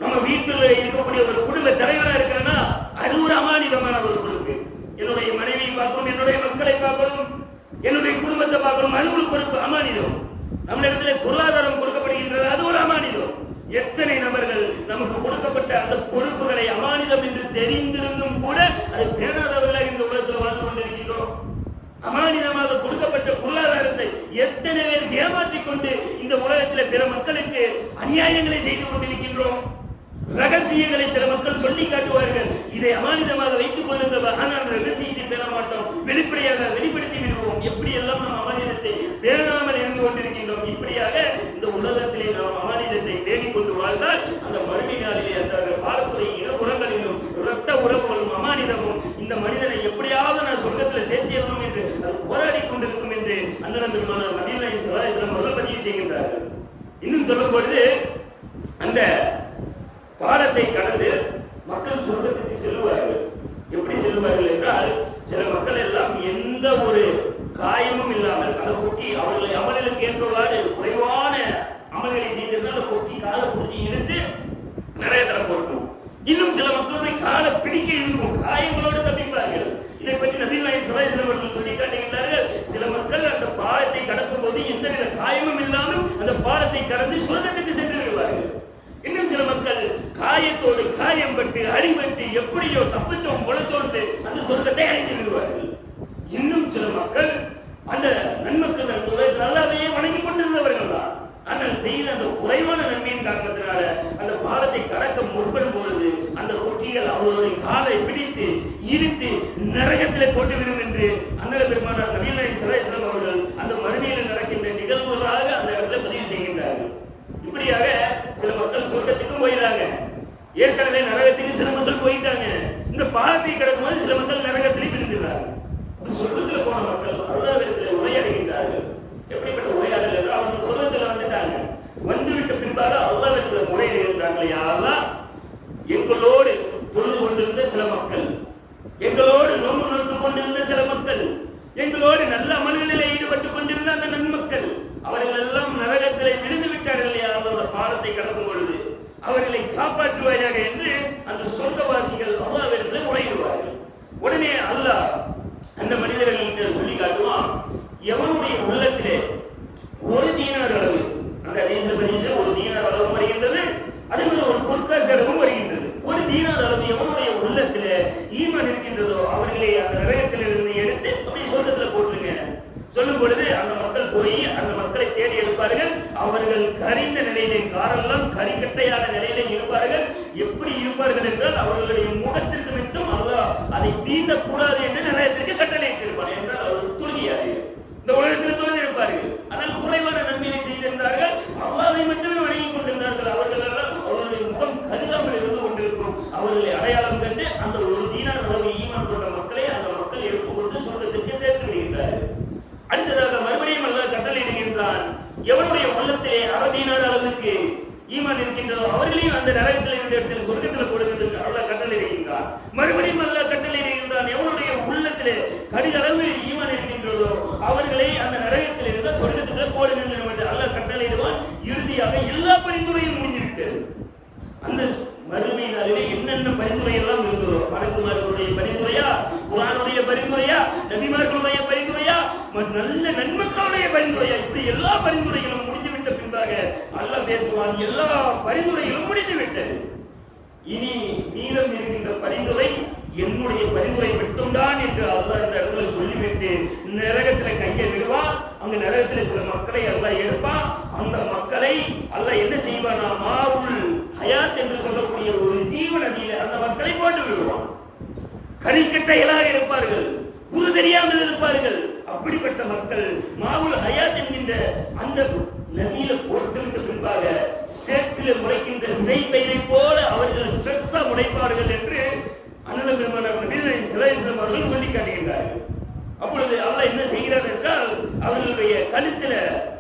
நம்ம வீட்டில் இருக்கக்கூடிய ஒரு குடும்ப தலைவராக இருக்கிறேன்னா அது ஒரு அமானிதமான ஒரு பொறுப்பு. என்னுடைய மனைவியை பார்க்கணும், என்னுடைய மக்களை பார்க்கணும், என்னுடைய குடும்பத்தை பார்க்கணும், அது ஒரு பொறுப்பு அமானிதம். நம்மளிடத்தில் பொருளாதாரம் கொடுக்கப்படுகின்றது, அது ஒரு அமானிதம். எத்தனை நபர்கள் நமக்கு கொடுக்கப்பட்ட அந்த பொறுப்புகளை அமானிதம் என்று தெரிந்திருந்தும் கூட அதை பேணாதவர்களாக இந்த உலகத்தில் வாழ்ந்து கொண்டிருக்கின்றோம். அமானிதமாக கொடுக்கப்பட்ட பொருளாதாரத்தை எத்தனை பேர் ஏமாற்றிக் கொண்டு இந்த உலகத்தில் பிற மக்களுக்கு அநியாயங்களை செய்து கொண்டிருக்கின்றோம். ரகசியங்களை சில மக்கள் சொல்லி காட்டுவார்கள், இதை அமானிதமாக வைத்துக் கொள்ளுங்கள், ஆனால் ரகசியத்தை பெற மாட்டோம், வெளிப்படையாக வெளிப்படுத்தி விடுவோம். எப்படி எல்லாம் நாம் அமானிதத்தை பேணாமல் இருந்து கொண்டிருக்கின்றோம். இப்படியாக இந்த உலகத்திலே நாம் அமானிதத்தை பேணிக் கொண்டு வாழ்ந்தால் அந்த மறுமை நாளிலே அந்த பாலத்துறை இருபுறங்களிலும் இரத்த உறவுகளும் அமானிதமும் இந்த மனிதனை எப்படியாவது நான் சொர்க்கத்தில் சேர்த்திடணும் என்று போராடி கொண்டிருக்கும் என்று அண்ணன் பெருமான நபிகள் நாயகம் ஸல்லல்லாஹு அலைஹி வஸல்லம் அவர்கள் பதிவு செய்கின்றார்கள். இன்னும் சொல்லும் பொழுது அந்த பாலத்தை கடந்து மக்கள் சொர்க்கத்துக்கு செல்வார்கள். எப்படி செல்வார்கள் என்றால் சில மக்கள் எல்லாம் எந்த ஒரு காயமும் இல்லாமல் அந்த கொட்டி அவர்களை அமலுக்கு ஏற்றவாறு குறைவான அமல்களை செய்திருந்தால் அந்த கொட்டி காலை பிடிச்சி இழுத்து நிறைய தரம் கொடுக்கும். இன்னும் சில மக்களுடைய காலை பிடிக்க இருக்கும், காயங்களோடு தப்பிப்பார்கள். இதை பற்றி நபிகள் நாயகம் ஸல்லல்லாஹு அலைஹி வஸல்லம் சொல்லி காட்டுகின்றார்கள். சில மக்கள் அந்த பாலத்தை கடக்கும் போது எந்தவித காயமும் இல்லாமல் அந்த பாலத்தை கடந்து சொர்க்கத்துக்கு சென்று விடுவார்கள். இன்னும் சில மக்கள் காயத்தோடு காயம் பட்டு அடிபட்டு எப்படியோ தப்பிச்சோம் பொழைச்சோண்டு அந்த சொர்க்கத்தை அடைந்து விடுவார்கள். இன்னும் சில மக்கள் அந்த நன்மக்கள் நல்லாவே வணங்கி கொண்டிருந்தவர்கள் தான். ஆனால் செய்த அந்த குறைவான நன்மையின் காரணத்தினால அந்த பாலத்தை கடக்க முற்படும் பொழுது அந்த கொட்டிகள் அவர்களுடைய காலை பிடித்து இழுத்து நரகத்திலே போட்டுவிடும் என்று அண்ணல் பெருமானார் நபிகள் நாயகம் ஸல்லல்லாஹு அலைஹி வஸல்லம் அவர்கள் அந்த மறுமையில் நடக்கின்ற நிகழ்வுகளாக அந்த இடத்துல பதிவு செய்கின்றார்கள். இப்படியாக சில மக்கள் சொர்க்கத்துக்கும் போயிடுறாங்க, ஏற்கனவே நரகத்துக்கு சில மக்கள் போயிட்டாங்க. இந்த பாலத்தை கடக்கும்போது சில மக்கள் நரகத்திலே விழுந்துடுறாங்க. சொர்க்கத்தில் போன மக்கள் அல்லாஹ்விடத்தில் உரையாடுகின்றார்கள். எப்படிப்பட்ட உரையாடல் என்றால் அவர்கள் சொர்க்கத்தில் வந்துட்டாங்க, வந்துவிட்ட பின்பாக அல்லாஹ்விடத்தில் முறையிடுகின்றார்கள், யா அல்லாஹ் எங்களோடு தொழுது கொண்டிருந்த சில மக்கள், எங்களோடு நோன்பு நோட்டு கொண்டிருந்த சில மக்கள், எங்களோடு நல்ல அமல்களிலே ஈடுபட்டுக் கொண்டிருந்த அந்த நன்மக்கள் அவர்கள் எல்லாம் நரகத்திலே விழுந்து விட்டார்கள், யா அல்லாஹ் பாலத்தை கடக்கும் பொழுது அவர்களை காப்பாற்றுவாயாக என்று அந்த சொர்க்கவாசிகள் அல்லாஹ்விடத்தில் முறையிடுவார்கள். உடனே அல்லாஹ் அந்த மனிதர்களுக்கு சொல்லி காட்டுவான், எவனுடைய உள்ளத்திலே ஒரு தீனார் அளவு, அந்த தேசபதியில் ஒரு தீனார் அளவு வருகின்றது, அதே மாதிரி ஒரு பொற்காசு அளவும் வருகின்றது. ஒரு தீனார் அளவு எவனுடைய உள்ளத்திலே ஈமான் இருக்கின்றதோ அவர்களை அந்த நரகத்தில் இருந்து எடுத்து அப்படி சொர்க்கத்தில் போட்டுருங்க சொல்லும் பொழுது அந்த மக்கள் போய் அந்த மக்களை தேடி எடுப்பார்கள். அவர்கள் கரிந்த நிலையிலே, காரெல்லாம் கரிக்கட்டையான நிலையிலே இருப்பார்கள். எப்படி இருப்பார்கள் என்றால் அவர்களுடைய முகத்திற்கு மட்டும் அல்லாஹ் அதை தீண்டக்கூடாது என்று நரகத்திற்கு கட்டளையிட்டு இருப்பார்கள். என்றால் அவர்கள் தொழுகையார்கள், இந்த உலகத்தில் தொழுது இருப்பார்கள். ஆனால் குறைவான நன்மையை செய்திருந்தார்கள், அல்லாஹ்வை மட்டுமே வணங்கிக் கொண்டிருந்தார்கள். அவர்கள் அவர்களுடைய முகம் கருதாமல் இருந்து கொண்டிருக்கும். அவர்களை அடையாளம் கண்டு அந்த ஒரு தீனார் அளவு ஈமான் கொண்ட மக்களை அந்த மக்கள் எடுத்துக்கொண்டு சொர்க்கத்திற்கு சேர்த்து விடுகின்றார்கள். அடுத்ததாக மறுபடியும் அல்லாஹ் கட்டளையிடுகின்றான், எவனுடைய உள்ளத்திலே அறதீனார் அளவுக்கு ஈமான் இருக்கின்றதோ அவர்களையும் அந்த நரகத்தில் இருந்த இடத்தில் சொர்க்கத்தில் போடுகின்ற அல்லாஹ் கட்டளையிடுகின்றான். மறுபடியும் அல்லாஹ் கட்டளையிடுகின்றான், எவனுடைய உள்ளத்திலே கடுகளவு ஈமான் இருக்கின்றதோ அவர்களை அந்த நரகத்தில் இருந்த சொர்க்கத்தில் போடுகின்றன என்று அல்லாஹ் கட்டளையிடுவான். இறுதியாக எல்லா பரிந்துரையும் முடிந்துவிட்டது. அந்த மறுமை நாளிலே என்னென்ன பரிந்துரை எல்லாம் இருந்ததோ, மலக்குமார்களுடைய பரிந்துரையா, குர்ஆனுடைய பரிந்துரையா, நபிமார்களுடைய பரிந்துரையா, நல்ல நன்மக்களுடைய பரிந்துரையா, இப்படி எல்லா பரிந்துரைகளும் முடிந்துவிட்ட பின்பாக அல்லாஹ் பேசுவான், எல்லா பரிந்துரைகளும் முடிந்துவிட்டது. இனி மீதம் இருக்கின்ற பரிந்துரை என்னுடைய பரிந்துரை மட்டும்தான் என்று அல்லாஹ் இந்த இடத்துல சொல்லிவிட்டு நரகத்துல கையை விடுவான். அங்க நரகத்துல சில மக்களை அல்லாஹ் எடுப்பான். அந்த மக்களை அல்லாஹ் என்ன செய்வானா, மாவுல் ஹயாத் என்று சொல்லக்கூடிய ஒரு ஜீவ நதியில அந்த மக்களை போட்டு விடுவான். கரிக்கட்டைகளாக இருப்பார்கள், குரு தெரியாமல் இருப்பார்கள். அப்படிப்பட்ட மக்கள் மாவுல் ஹயாத் என்கின்ற அந்த நதியில போட்டுவிட்ட பின்பாக சேற்றில் முளைக்கின்ற விதை பயிரை போல அவர்கள் ஃப்ரெஷ்ஷா முளைப்பார்கள் என்று அண்ணன் பெருமானார் நபி ஸல்லல்லாஹு அவர்கள் சொல்லி காட்டுகின்றார்கள். அப்பொழுது அல்லாஹ் என்ன செய்கிறார் என்றால் அவர்களுடைய கழுத்துல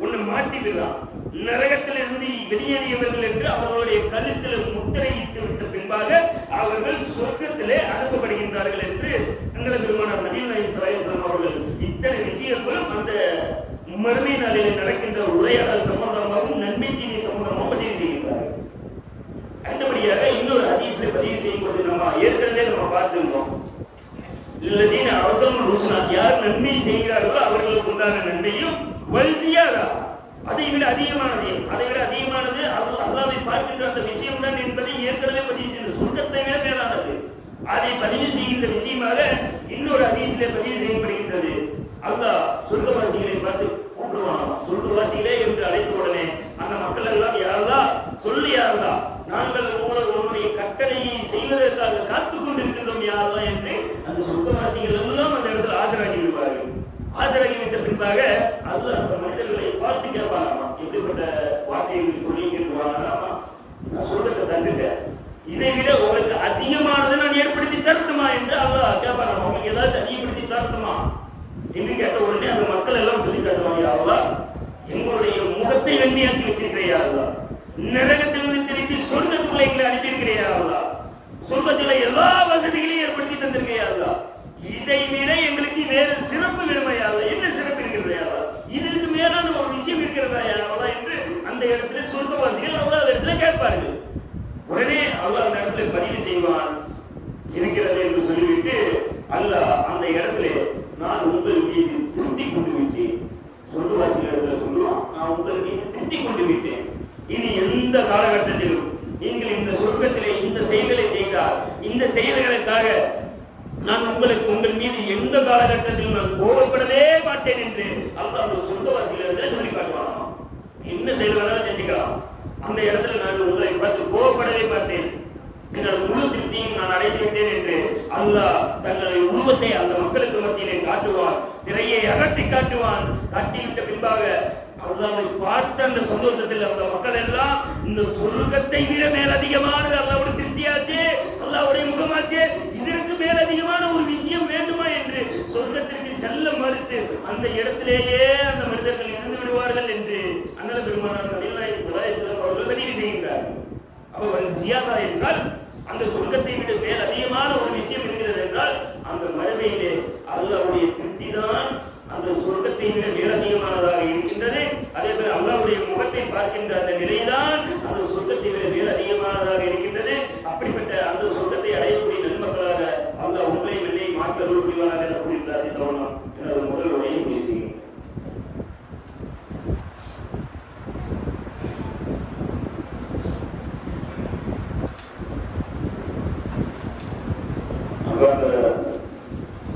ஒண்ணு மாட்டி விடுறான். நரகத்திலிருந்து வெளியேறியவர்கள் என்று அவர்களுடைய கழுத்துல முத்திரையிட்டு விட்ட பின்பாக அவர்கள் சொர்க்கத்திலே அனுப்பப்படுகின்றார்கள் என்று அண்ணன் பெருமானார் நபி ஸல்லல்லாஹு அவர்கள் இத்தனை விஷயங்களும் அந்த மறுமை நாளில் நடக்கின்ற உரையாடல் சம்பந்தமாகவும் நன்மை தீமை சம்பந்தமாகவும் பதிவு செய்கின்றார்கள். அடுத்தபடியாக இன்னொரு ஹதீஸை பதிவு செய்யும்போது நம்ம ஏற்கனவே பார்த்திருந்தோம். இல்லதீன அவசரம் ருசுனா, யார் நன்மை செய்கிறார்களோ அவர்களுக்கு உண்டான நன்மையும் வல்சியாதா, அதை விட அதிகமானதையும், அதை விட அதிகமானது அல்லாஹ்வை பார்க்கின்ற அந்த விஷயம் தான் என்பதை ஏற்கனவே பதிவு செய்த சொர்க்கத்தை விட மேலானது. அதை பதிவு செய்கின்ற விஷயமாக இன்னொரு ஹதீஸிலே பதிவு செய்யப்படுகின்றது. அல்லாஹ் சொர்க்கவாசிகளை பார்த்து கூப்பிடுவான். சொர்க்கவாசிகளே என்று அழைத்த உடனே அந்த மக்கள் எல்லாம் யாரா சொல்லி யாரா, நாங்கள் உங்களுடைய கட்டளையை செய்வதற்காக காத்துக் கொண்டிருக்கின்றோம் யாரா என்று அந்த சொர்க்கவாசிகள் எல்லாம் அந்த இடத்துல ஆஜராகி விடுவார்கள். ஆஜராகிவிட்ட பின்பாக அல்லாஹ் அந்த மனிதர்களை பார்த்து கேட்பாராமா, எப்படிப்பட்ட வார்த்தையை சொல்லி கேட்பாராமா, நான் சொர்க்கத்தை தந்துட்டேன், இதை விட உங்களுக்கு அதிகமானதை நான் ஏற்படுத்தி தரட்டுமா என்று அல்லாஹ் கேட்பாராமா. உங்களுக்கு ஏதாச்சும் அதிகப்படுத்தி தரட்டுமா என்று கேட்ட உடனே அந்த மக்கள் எல்லாம் சொல்லி காட்டுவாங்க, அல்லாஹ் எங்களுடைய முகத்தை வெண்மையாக்கி வச்சிருக்கிறையா, அல்லாஹ் நரகத்திலிருந்து திருப்பி சொர்க்கத்துக்குள்ள எங்களை அனுப்பியிருக்கிறையா, அல்லாஹ் சொர்க்கத்துல எல்லா வசதிகளையும் ஏற்படுத்தி தந்திருக்கிறையா, அல்லாஹ் இதை விட எங்களுக்கு வேறு சிறப்பு வேணுமையா, என்ன சிறப்பு இருக்கிறதா, இதற்கு மேலான ஒரு விஷயம் இருக்கிறதா என்று அந்த இடத்துல சொர்க்கவாசிகள் அல்லாஹ் இடத்துல கேட்பார்கள். உடனே அல்லாஹ் அந்த இடத்துல பதிவு செய்வான், இருக்கிறது என்று சொல்லிவிட்டு அல்லாஹ் அந்த இடத்துல நான் உங்கள் மீது திருப்தி கொண்டு விட்டேன், சொர்க்கவாசிகளிடத்துல சொல்லுவான், நான் உங்கள் மீது திருப்தி கொண்டு விட்டேன். இனி எந்த காலகட்டத்திலும் நீங்கள் இந்த சொர்க்கத்திலே இந்த செயல்களை செய்தால், இந்த செயல்களுக்காக நான் உங்கள் மீது எந்த காலகட்டத்திலும் நான் கோபப்படவே மாட்டேன் என்று அல்லாஹ் அந்த சொர்க்கவாசிகளிடத்துல சொல்லி காட்டுவானாம். என்ன செயல் வேணாலும் செஞ்சுக்கலாம், அந்த இடத்துல நான் உங்களை பார்த்து கோபப்படவே மாட்டேன், எங்கள் முழு திருப்தியும் நான் அடைந்து விட்டேன் என்று அல்லாஹ் தங்களுடைய உருவத்தை அந்த மக்களுக்கு மத்தியிலே காட்டுவான். திரையை அகற்றி காட்டுவான். காட்டிவிட்ட பின்பாக அல்லாஹ்வை பார்த்த அந்த சந்தோஷத்தில் அந்த மக்கள் எல்லாம் இந்த சொர்க்கத்தை விட மேலதிகமானது அல்லாஹ்வுடைய திருப்தியாச்சு, அல்லாஹ்வுடைய முகமாச்சு, இதற்கு மேலதிகமான ஒரு விஷயம் வேண்டுமா என்று சொர்க்கத்திற்கு செல்ல மறுத்து அந்த இடத்திலேயே அந்த மனிதர்கள் இருந்து விடுவார்கள் என்று அண்ணல் பெருமானார் நபிகள் ஸல்லல்லாஹு அவர்கள் பதிவு செய்கின்றார்கள். அவர்கள் ஜியாதா என்றால் அந்த சொர்க்கத்தை விட மேல் அதிகமான ஒரு விஷயம் இருக்கிறது என்றால் அந்த மறுமையிலே அல்லாஹ்வுடைய திருப்தி தான் அந்த சொர்க்கத்தை விட மேலதிகமானதாக இருக்கின்றது. அதே போல அல்லாஹ்வுடைய முகத்தை பார்க்கின்ற அந்த நிலைதான் அந்த சொர்க்கத்தை விட மேலதிகமானதாக இருக்கின்றது. அப்படிப்பட்ட அந்த சொர்க்கத்தை அடையக்கூடிய நன்மக்களாக அல்லாஹ் உங்களை என்னை மாற்றல் புரிவானாக என கூறினார். தவணம் எனது முதல் உரையை பேசுகிறேன்.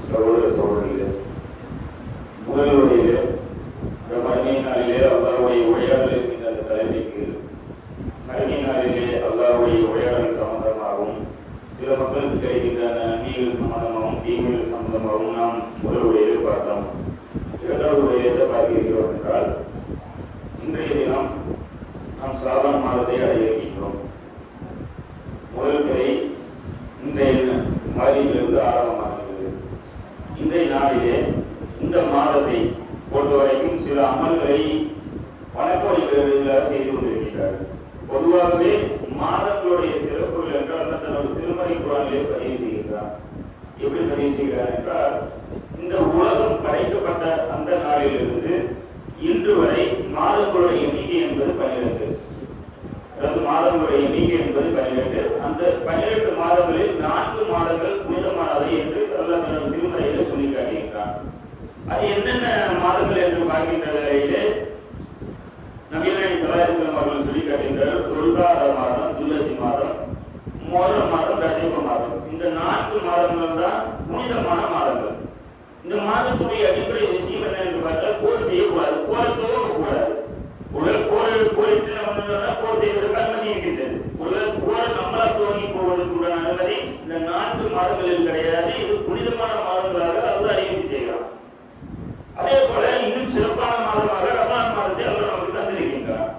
சகோதர சகோதரிகளே, முதல்வரையிலே இந்த மறுமை நாளிலே அல்லாஹ்வுடைய உரையாடல் என்கின்ற அந்த தலைமைக்கு மறுமை நாளிலே அல்லாஹ்வுடைய உரையாடல் சம்பந்தமாகவும் சில மக்களுக்கு கிடைக்கின்ற நன்மைகள் சம்பந்தமாகவும் தீமைகள் சம்பந்தமாகவும் நாம் முதல் உரையிலே பார்த்தோம். இரண்டாவது உரையிலே பார்க்கிறோம் என்றால் இன்றைய தினம் நாம் சாபான் மாதத்தை அடைய இருக்கின்றோம். முதல் பிறை இன்றைய மாதிரியிலிருந்து ஆரம்பமாகிறது. இன்றைய நாளிலே இந்த மாதத்தை பொறுத்தவரைக்கும் சில அமல்களை வணக்க வழிபாடுகளாக செய்து கொண்டிருக்கிறார்கள். பொதுவாகவே மாதங்களுடைய சிறப்புகள் என்றால் தன்னுடைய திருமறை குர்ஆனிலே பதிவு செய்கிறார். எப்படி பதிவு செய்கிறார் என்றால், இந்த உலகம் படைக்கப்பட்ட அந்த நாளிலிருந்து இன்று வரை மாதங்களுடைய எண்ணிக்கை என்பது 12. அதாவது மாதங்களுடைய எண்ணிக்கை என்பது 12. அந்த 12 மாதங்களில் 4 மாதங்கள் புனிதமானவை என்று அல்லாஹ் தனது திருமறையிலே சொல்லி காட்டுகிறார். அது என்னென்ன மாதங்கள் என்று பார்க்கின்ற வேளையிலே நபிகள் ஸல்லல்லாஹு அலைஹி வஸல்லம் அவர்கள் சொல்லி காட்டுகின்றனர். துல்காதா மாதம், துல்ஹஜ் மாதம், முஹர்ரம் மாதம், ரஜப மாதம். இந்த 4 மாதங்கள் தான் புனிதமான மாதங்கள். இந்த மாதத்துடைய அடிப்படை விஷயம் என்ன என்று பார்த்தால், போர் செய்யக்கூடாது, போரை துவங்கக்கூடாது. ஒருவேளை போரிட்டு நம்ம போர் செய்வதற்கு அனுமதி இருக்கின்றது. ஒருவேளை போரை நம்மளா துவங்கி போவதற்கு அனுமதி இந்த 4 மாதங்களில் கிடையாது. இது புனிதமான மாதங்களாக அல்லாஹ் அறிவிப்பு செய்கிறான். அதே போல இன்னும் சிறப்பான மாதமாக ரமலான் மாதத்தை அல்லாஹ் நமக்கு தந்திருக்கின்றான்.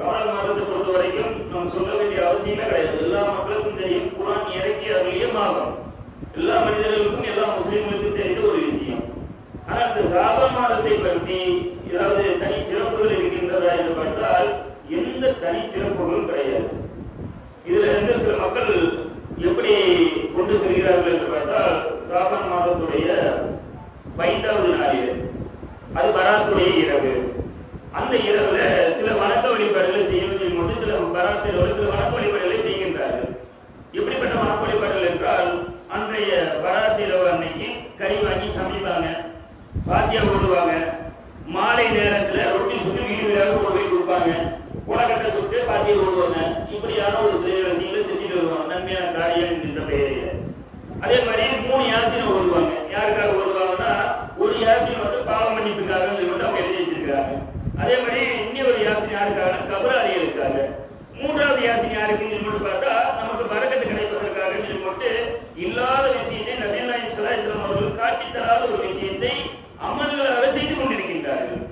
ரமலான் மாதத்தை பொறுத்த வரைக்கும் நாம் சொல்ல வேண்டிய அவசியமே கிடையாது. எல்லா மக்களுக்கும் தெரியும், குர்ஆன் இறக்கி அருளிய மாதம். எல்லா மனிதர்களுக்கும், எல்லா முஸ்லிம்களுக்கும் தெரிந்த ஒரு விஷயம். ஆனால் இந்த ஷாபான் மாதத்தை பற்றி ஏதாவது தனி சிறப்புகள் இருக்கின்றதா என்று பார்த்தால் எந்த தனி சிறப்புகளும் கிடையாது. இதுல இருந்து சில மக்கள் எப்படி கொண்டு செல்கிறார்கள் என்று பார்த்தால், ஷாபான் மாதத்துடைய 5வது நாளில், அது பராத்துடைய இரவு. அந்த இரவுல சில வணக்க வழிபாடுகளை செய்ய வேண்டும் என்று சில பராத் இரவுல சில வணக்க வழிபாடுகளை செய்கின்றார்கள். எப்படிப்பட்ட வணக்க வழிபாடுகள் என்றால், அன்றைய பராத் இரவு அன்னைக்கு கறி வாங்கி சமைப்பாங்க, பாத்தியா ஓடுவாங்க, மாலை நேரத்தில் ரொட்டி சுட்டு வீடு வீடாக கொண்டு போய் கொடுப்பாங்க, உலகத்தை சுட்டு பாத்தியா ஓடுவாங்க. இப்படியான ஒரு சில விஷயங்களை செஞ்சுட்டு வருவாங்க, நன்மையான காரியம் இந்த பெயரில். அதே மாதிரி 3 யாசினை ஓடுவாங்க. யாருக்காக ஓடுவாங்கன்னா, ஒரு யாசின் வந்து பாவ மன்னிப்புக்காக அவங்க எழுதி வச்சிருக்காங்க. அதே மாதிரி இன்னொரு யாசின் யாருக்காக, கபராளிகளுக்காக. 3வது யாசின் யாருக்குன்னு சொல்லி பார்த்தா, நமக்கு பரக்கத்து கிடைப்பதற்காக சொல்லி இல்லாத விஷயத்தை நபிகள் நாயகம் ஸல்லல்லாஹு அலைஹி வஸல்லம் அவர்கள் காட்டி தராத ஒரு விஷயத்தை அமல்களாக செய்து கொண்டிருக்கின்றார்கள்.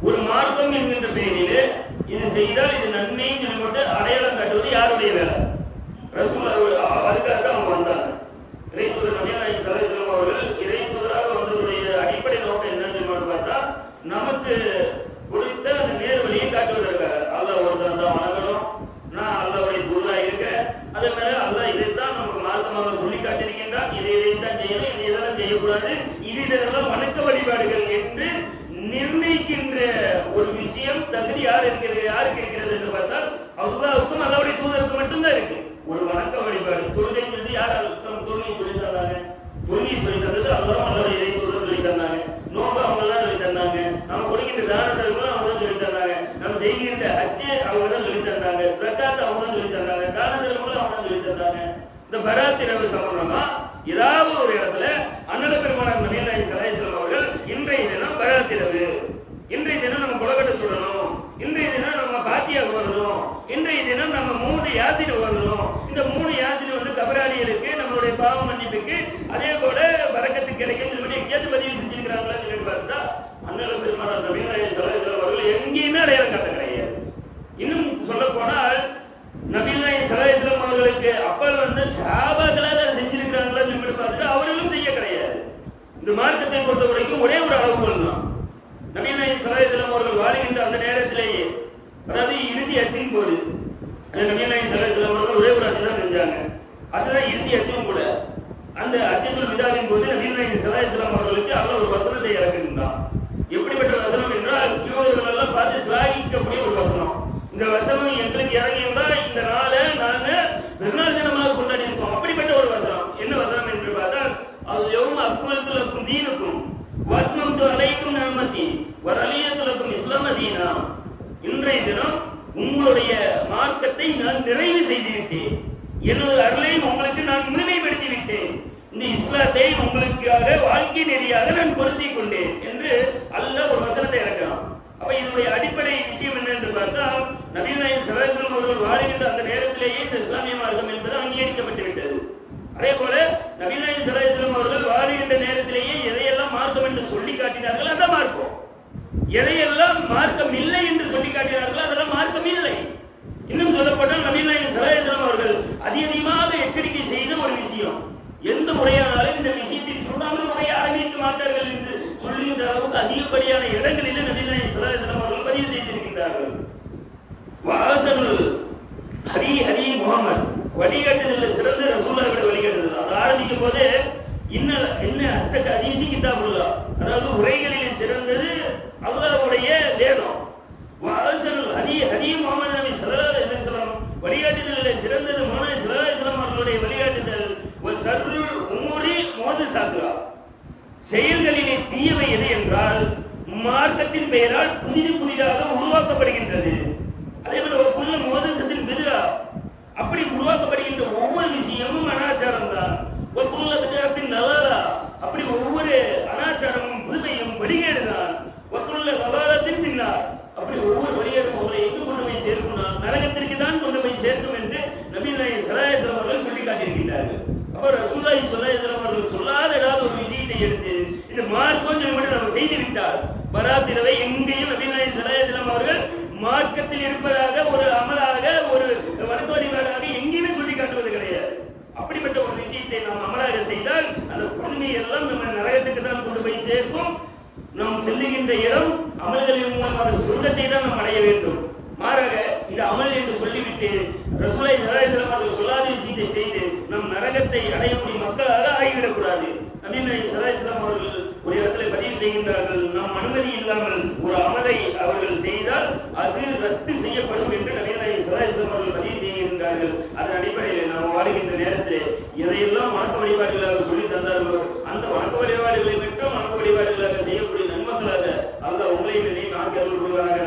ஒரு மார்க்கம் என்கின்ற பெயரிலே இது செய்தால் இது நன்மைன்னு சொல்லி அடையாளம் காட்டுவது யாருடைய வேலை? ரசூலுல்லாஹ் அதுக்காக தான் அவங்க வந்தாங்க. இறைத்தூதர் நபிகள் நாயகம் ஸல்லல்லாஹு அலைஹி வஸல்லம் அவர்கள் இறைத்தூதராக வந்ததுடைய அடிப்படை நோக்கம் என்னன்னு பார்த்தா, நமக்கு கொடுத்த அந்த நேர் வழியை காட்டுவதற்காக. அல்லாஹ் ஒருத்தர் தான் வணங்கணும், நான் அல்லாஹ்வுடைய தூதரா இருக்கேன், அதே மாதிரி அல்லாஹ் இதைத்தான் நமக்கு மார்க்கமாக சொல்லி காட்டியிருக்கின்றான், இதைத்தான் செய்யணும், இதெல்லாம் செய்யக்கூடாது, இதெல்லாம் வணக்க வழிபாடுகள் என்று நிர்ணயிக்கின்ற ஒரு விஷயம் தகுதி யாருக்கு இருக்கிறது என்று பார்த்தால், அல்லாஹ்வுக்கும் அல்லாஹ்வுடைய தூதருக்கு மட்டும்தான் இருக்கு. ஒரு வணக்க வழிபாடு தொழுகை சொல்லி யார் நம்ம தொழுகை சொல்லி தந்தாங்க? தொழுகை சொல்லி தந்தது அல்லாஹ் அல்லாஹ்வுடைய இறைத்தூதர் சொல்லி தந்தாங்க. நோன்பு அவங்க தான் சொல்லி தந்தாங்க. நம்ம கொடுக்கின்ற தான தர்மம் அவங்க தான் சொல்லி தந்தாங்க. நம்ம செய்கின்ற ஹஜ் அவங்க தான் சொல்லி தந்தாங்க. ஸகாத் அவங்க தான் சொல்லி தந்தாங்க. தான தர்மம் அவங்க தான் சொல்லி தந்தாங்க. இந்த பராத் இரவு சம்பந்தமா ஏதாவது ஒரு இடத்துல அன்னல பெருமானார் நபிகள் நாயகம் ஸல்லல்லாஹு அலைஹி வஸல்லம் அவர்கள் இன்றைய தினம் பராத் இரவு, இன்றைய தினம் நம்ம புலகட்டு சொல்லணும், இன்றைய தினம் நம்ம பாத்தியா ஓதணும், இன்றைய தினம் நம்ம 3 யாசின் ஓதணும். இந்த 3 யாசின் வந்து கபராளிகளுக்கு, நம்மளுடைய பாவ மன்னிப்புக்கு, அதே போல பரக்கத்து கிடைக்கும் சொல்லி எங்கேயாவது பதிவு செஞ்சிருக்கிறாங்களா சொல்லி பார்த்தா, அன்னல பெருமானார் நபிகள் நாயகம் ஸல்லல்லாஹு அலைஹி வஸல்லம் அவர்கள் எங்கேயுமே அடையாளம் காட்ட கிடையாது. இன்னும் சொல்ல போனால் நபிகள் நாயகம் ஸல்லல்லாஹு அலைஹி வஸல்லம் அவர்களுக்கு அப்பல் வந்து சஹாபாக்களாக அதை செஞ்சிருக்கிறாங்களா சொல்லி பார்த்துட்டு அவர்களும் செய்ய கிடையாது. இந்த மார்க்கத்தை பொறுத்த வரைக்கும் ஒரே ஒரு அளவுகோல் தான். நபிகள் நாயகம் ஸல்லல்லாஹு அலைஹி வஸல்லம் அவர்கள் வாழுகின்ற அந்த நேரத்திலேயே, அதாவது இறுதி அச்சின் போது, நபிகள் நாயகம் ஸல்லல்லாஹு அலைஹி வஸல்லம் அவர்கள் ஒரே ஒரு அச்சு தான் செஞ்சாங்க. அதுதான் இறுதி அச்சும் கூட. அந்த அச்சத்துல் விதாவின் போது நபிகள் நாயகம் ஸல்லல்லாஹு அலைஹி வஸல்லம் அவர்களுக்கு அல்லாஹ் ஒரு வசனத்தை இறக்குகின்றான். எப்படிப்பட்ட வசனம் என்றால், இவர்கள் எல்லாம் பார்த்து சிலாகிக்கக்கூடிய ஒரு வசனம். இந்த வசனம் எங்களுக்கு இறங்கியிருந்தால் இந்த நாளை நாங்கள் பெருநாள் தினமாக கொண்டாடி இருப்போம். அப்படிப்பட்ட ஒரு வசனம். என்ன வசனம் என்று பார்த்தால், அது யௌம அக்மல்து லக்கும் தீனுக்கும் வஅத்மம்து அலைக்கும் நிஅமதி வரலியது லக்கும் இஸ்லாம தீனா. இன்றைய தினம் உங்களுடைய மார்க்கத்தை நான் நிறைவு செய்து விட்டேன், எனது அருளை உங்களுக்கு நான் முழுமைப்படுத்தி விட்டேன், இந்த இஸ்லாத்தை உங்களுக்காக வாழ்க்கை நெறியாக நான் பொருத்திக் கொண்டேன் என்று அல்லாஹ் ஒரு வசனத்தை இறக்கிறான். அப்ப இதனுடைய அடிப்படை விஷயம் என்ன என்று பார்த்தால், நபிகள் நாயகம் ஸல்லல்லாஹு அலைஹி வஸல்லம் அவர்கள் வாழுகின்ற அந்த நேரத்திலேயே இந்த இஸ்லாமிய மார்க்கம் என்பது அங்கீகரிக்கப்பட்டு விட்டது. அதே போல நபிகள் நாயகம் ஸல்லல்லாஹு அலைஹி வஸல்லம் அவர்கள் வாழுகின்ற நேரத்திலேயே எதையெல்லாம் மார்க்கம் என்று சொல்லி காட்டினார்கள் அதான் மார்க்கம், எதையெல்லாம் மார்க்கம் இல்லை என்று சொல்லி காட்டினார்கள் அதெல்லாம் மார்க்கம் இல்லை. இன்னும் சொல்லப்பட்டால் நபிகள் நாயகம் ஸல்லல்லாஹு அலைஹி வஸல்லம் அவர்கள் அதிகமாக எச்சரிக்கை செய்த ஒரு விஷயம், எந்த முறையானாலும் இந்த விஷயத்தை சொல்லாமல் முறைய ஆரம்பிக்க மாட்டார்கள் என்று சொல்லுகின்ற அளவுக்கு அதிகப்படியான இடங்களில் நபிகள் நாயகம் ஸல்லல்லாஹு அலைஹி வஸல்லம் அவர்கள் பதிவு செய்திருக்கின்றார்கள். வாசனுல் ஹரி ஹரி முஹம்மத், வழிகாட்டுதலில் சிறந்த ரசூலுல்லாஹ்வுடைய வழிகாட்டுதல். அது ஆரம்பிக்கும் போது இன்ன அஸ்தக ஹதீஸி கிதாபுல்லாஹ், அதாவது உரைகளில் சிறந்தது அல்லாஹ்வுடைய வேதம். வாசனுல் ஹரி ஹரி முஹம்மது நபி ஸல்லல்லாஹு அலைஹி வஸல்லம் வழிகாட்டுதலில் சிறந்தது முஹம்மது ஸல்லல்லாஹு அலைஹி வஸல்லம் அவர்களுடைய வழிகாட்டுதல். வஸர்ருல் உமூரி முஹதஸாத்துஹா, செயல்களிலே தீயவை எது என்றால் மார்க்கத்தின் பெயரால் புதிதாக உருவாக்கப்படுகின்றது. அதே போல குல்ல முஹதஸத்தின் பித்ஆ, அப்படி உருவாக்கப்படுகின்ற ஒவ்வொரு விஷயமும் அனாச்சாரம். செய்துவிட்டார். பராத் இரவை எங்கேயும் நபி நாயகம் ஸல்லல்லாஹு அலைஹி வஸல்லம் அவர்கள் மார்க்கத்தில் இருப்பதாக ஒரு அமலாக ஒரு வணக்க வழிபாடாக எங்கேயுமே சொல்லி காட்டுவது கிடையாது. அப்படிப்பட்ட ஒரு விஷயத்தை நாம் அமலாக செய்தால் அந்த புதுமை எல்லாம் நம்ம நரகத்துக்கு தான் கொண்டு போய் சேர்க்கும். நாம் செல்லுகின்ற இடம் அமல்களின் மூலமாக சொர்க்கத்தை தான் நாம் அடைய வேண்டும். மாறாக இது அமல் என்று சொல்லிவிட்டு ரசூலுல்லாஹி ஸல்லல்லாஹு அலைஹி வஸல்லம் அவர்கள் சொல்லாத விஷயத்தை செய்து நம் நரகத்தை அடையக்கூடிய மக்களாக ஆகிவிடக்கூடாது. நபி நாயகம் ஸல்லல்லாஹு அலைஹி வஸல்லம் அவர்கள் ஒரு இடத்துல பதிவு செய்கின்றார்கள், நம் அனுமதி இல்லாமல் ஒரு அமலை அவர்கள் செய்தால் அது ரத்து செய்யப்படும் என்று நபி நாயகம் ஸல்லல்லாஹு அலைஹி வஸல்லம் அவர்கள் பதிவு செய்கின்றார்கள். அதன் அடிப்படையில் நாம் வாழ்கின்ற நேரத்தில் எதையெல்லாம் வணக்க வழிபாடுகளாக சொல்லி தந்தார்களோ அந்த வணக்க வழிபாடுகளை மட்டும் வணக்க வழிபாடுகளாக செய்யக்கூடிய நன்மக்களாக அல்லாஹ் உங்களையும் என்னையும் ஆக்கி அருள் புரிவாராக.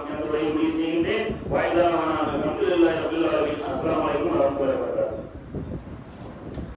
எனக்கு உரையை முடிவு செய்கின்றேன். வாய்தான அல்ஹம்துலில்லாஹி ரப்பில் ஆலமீன்.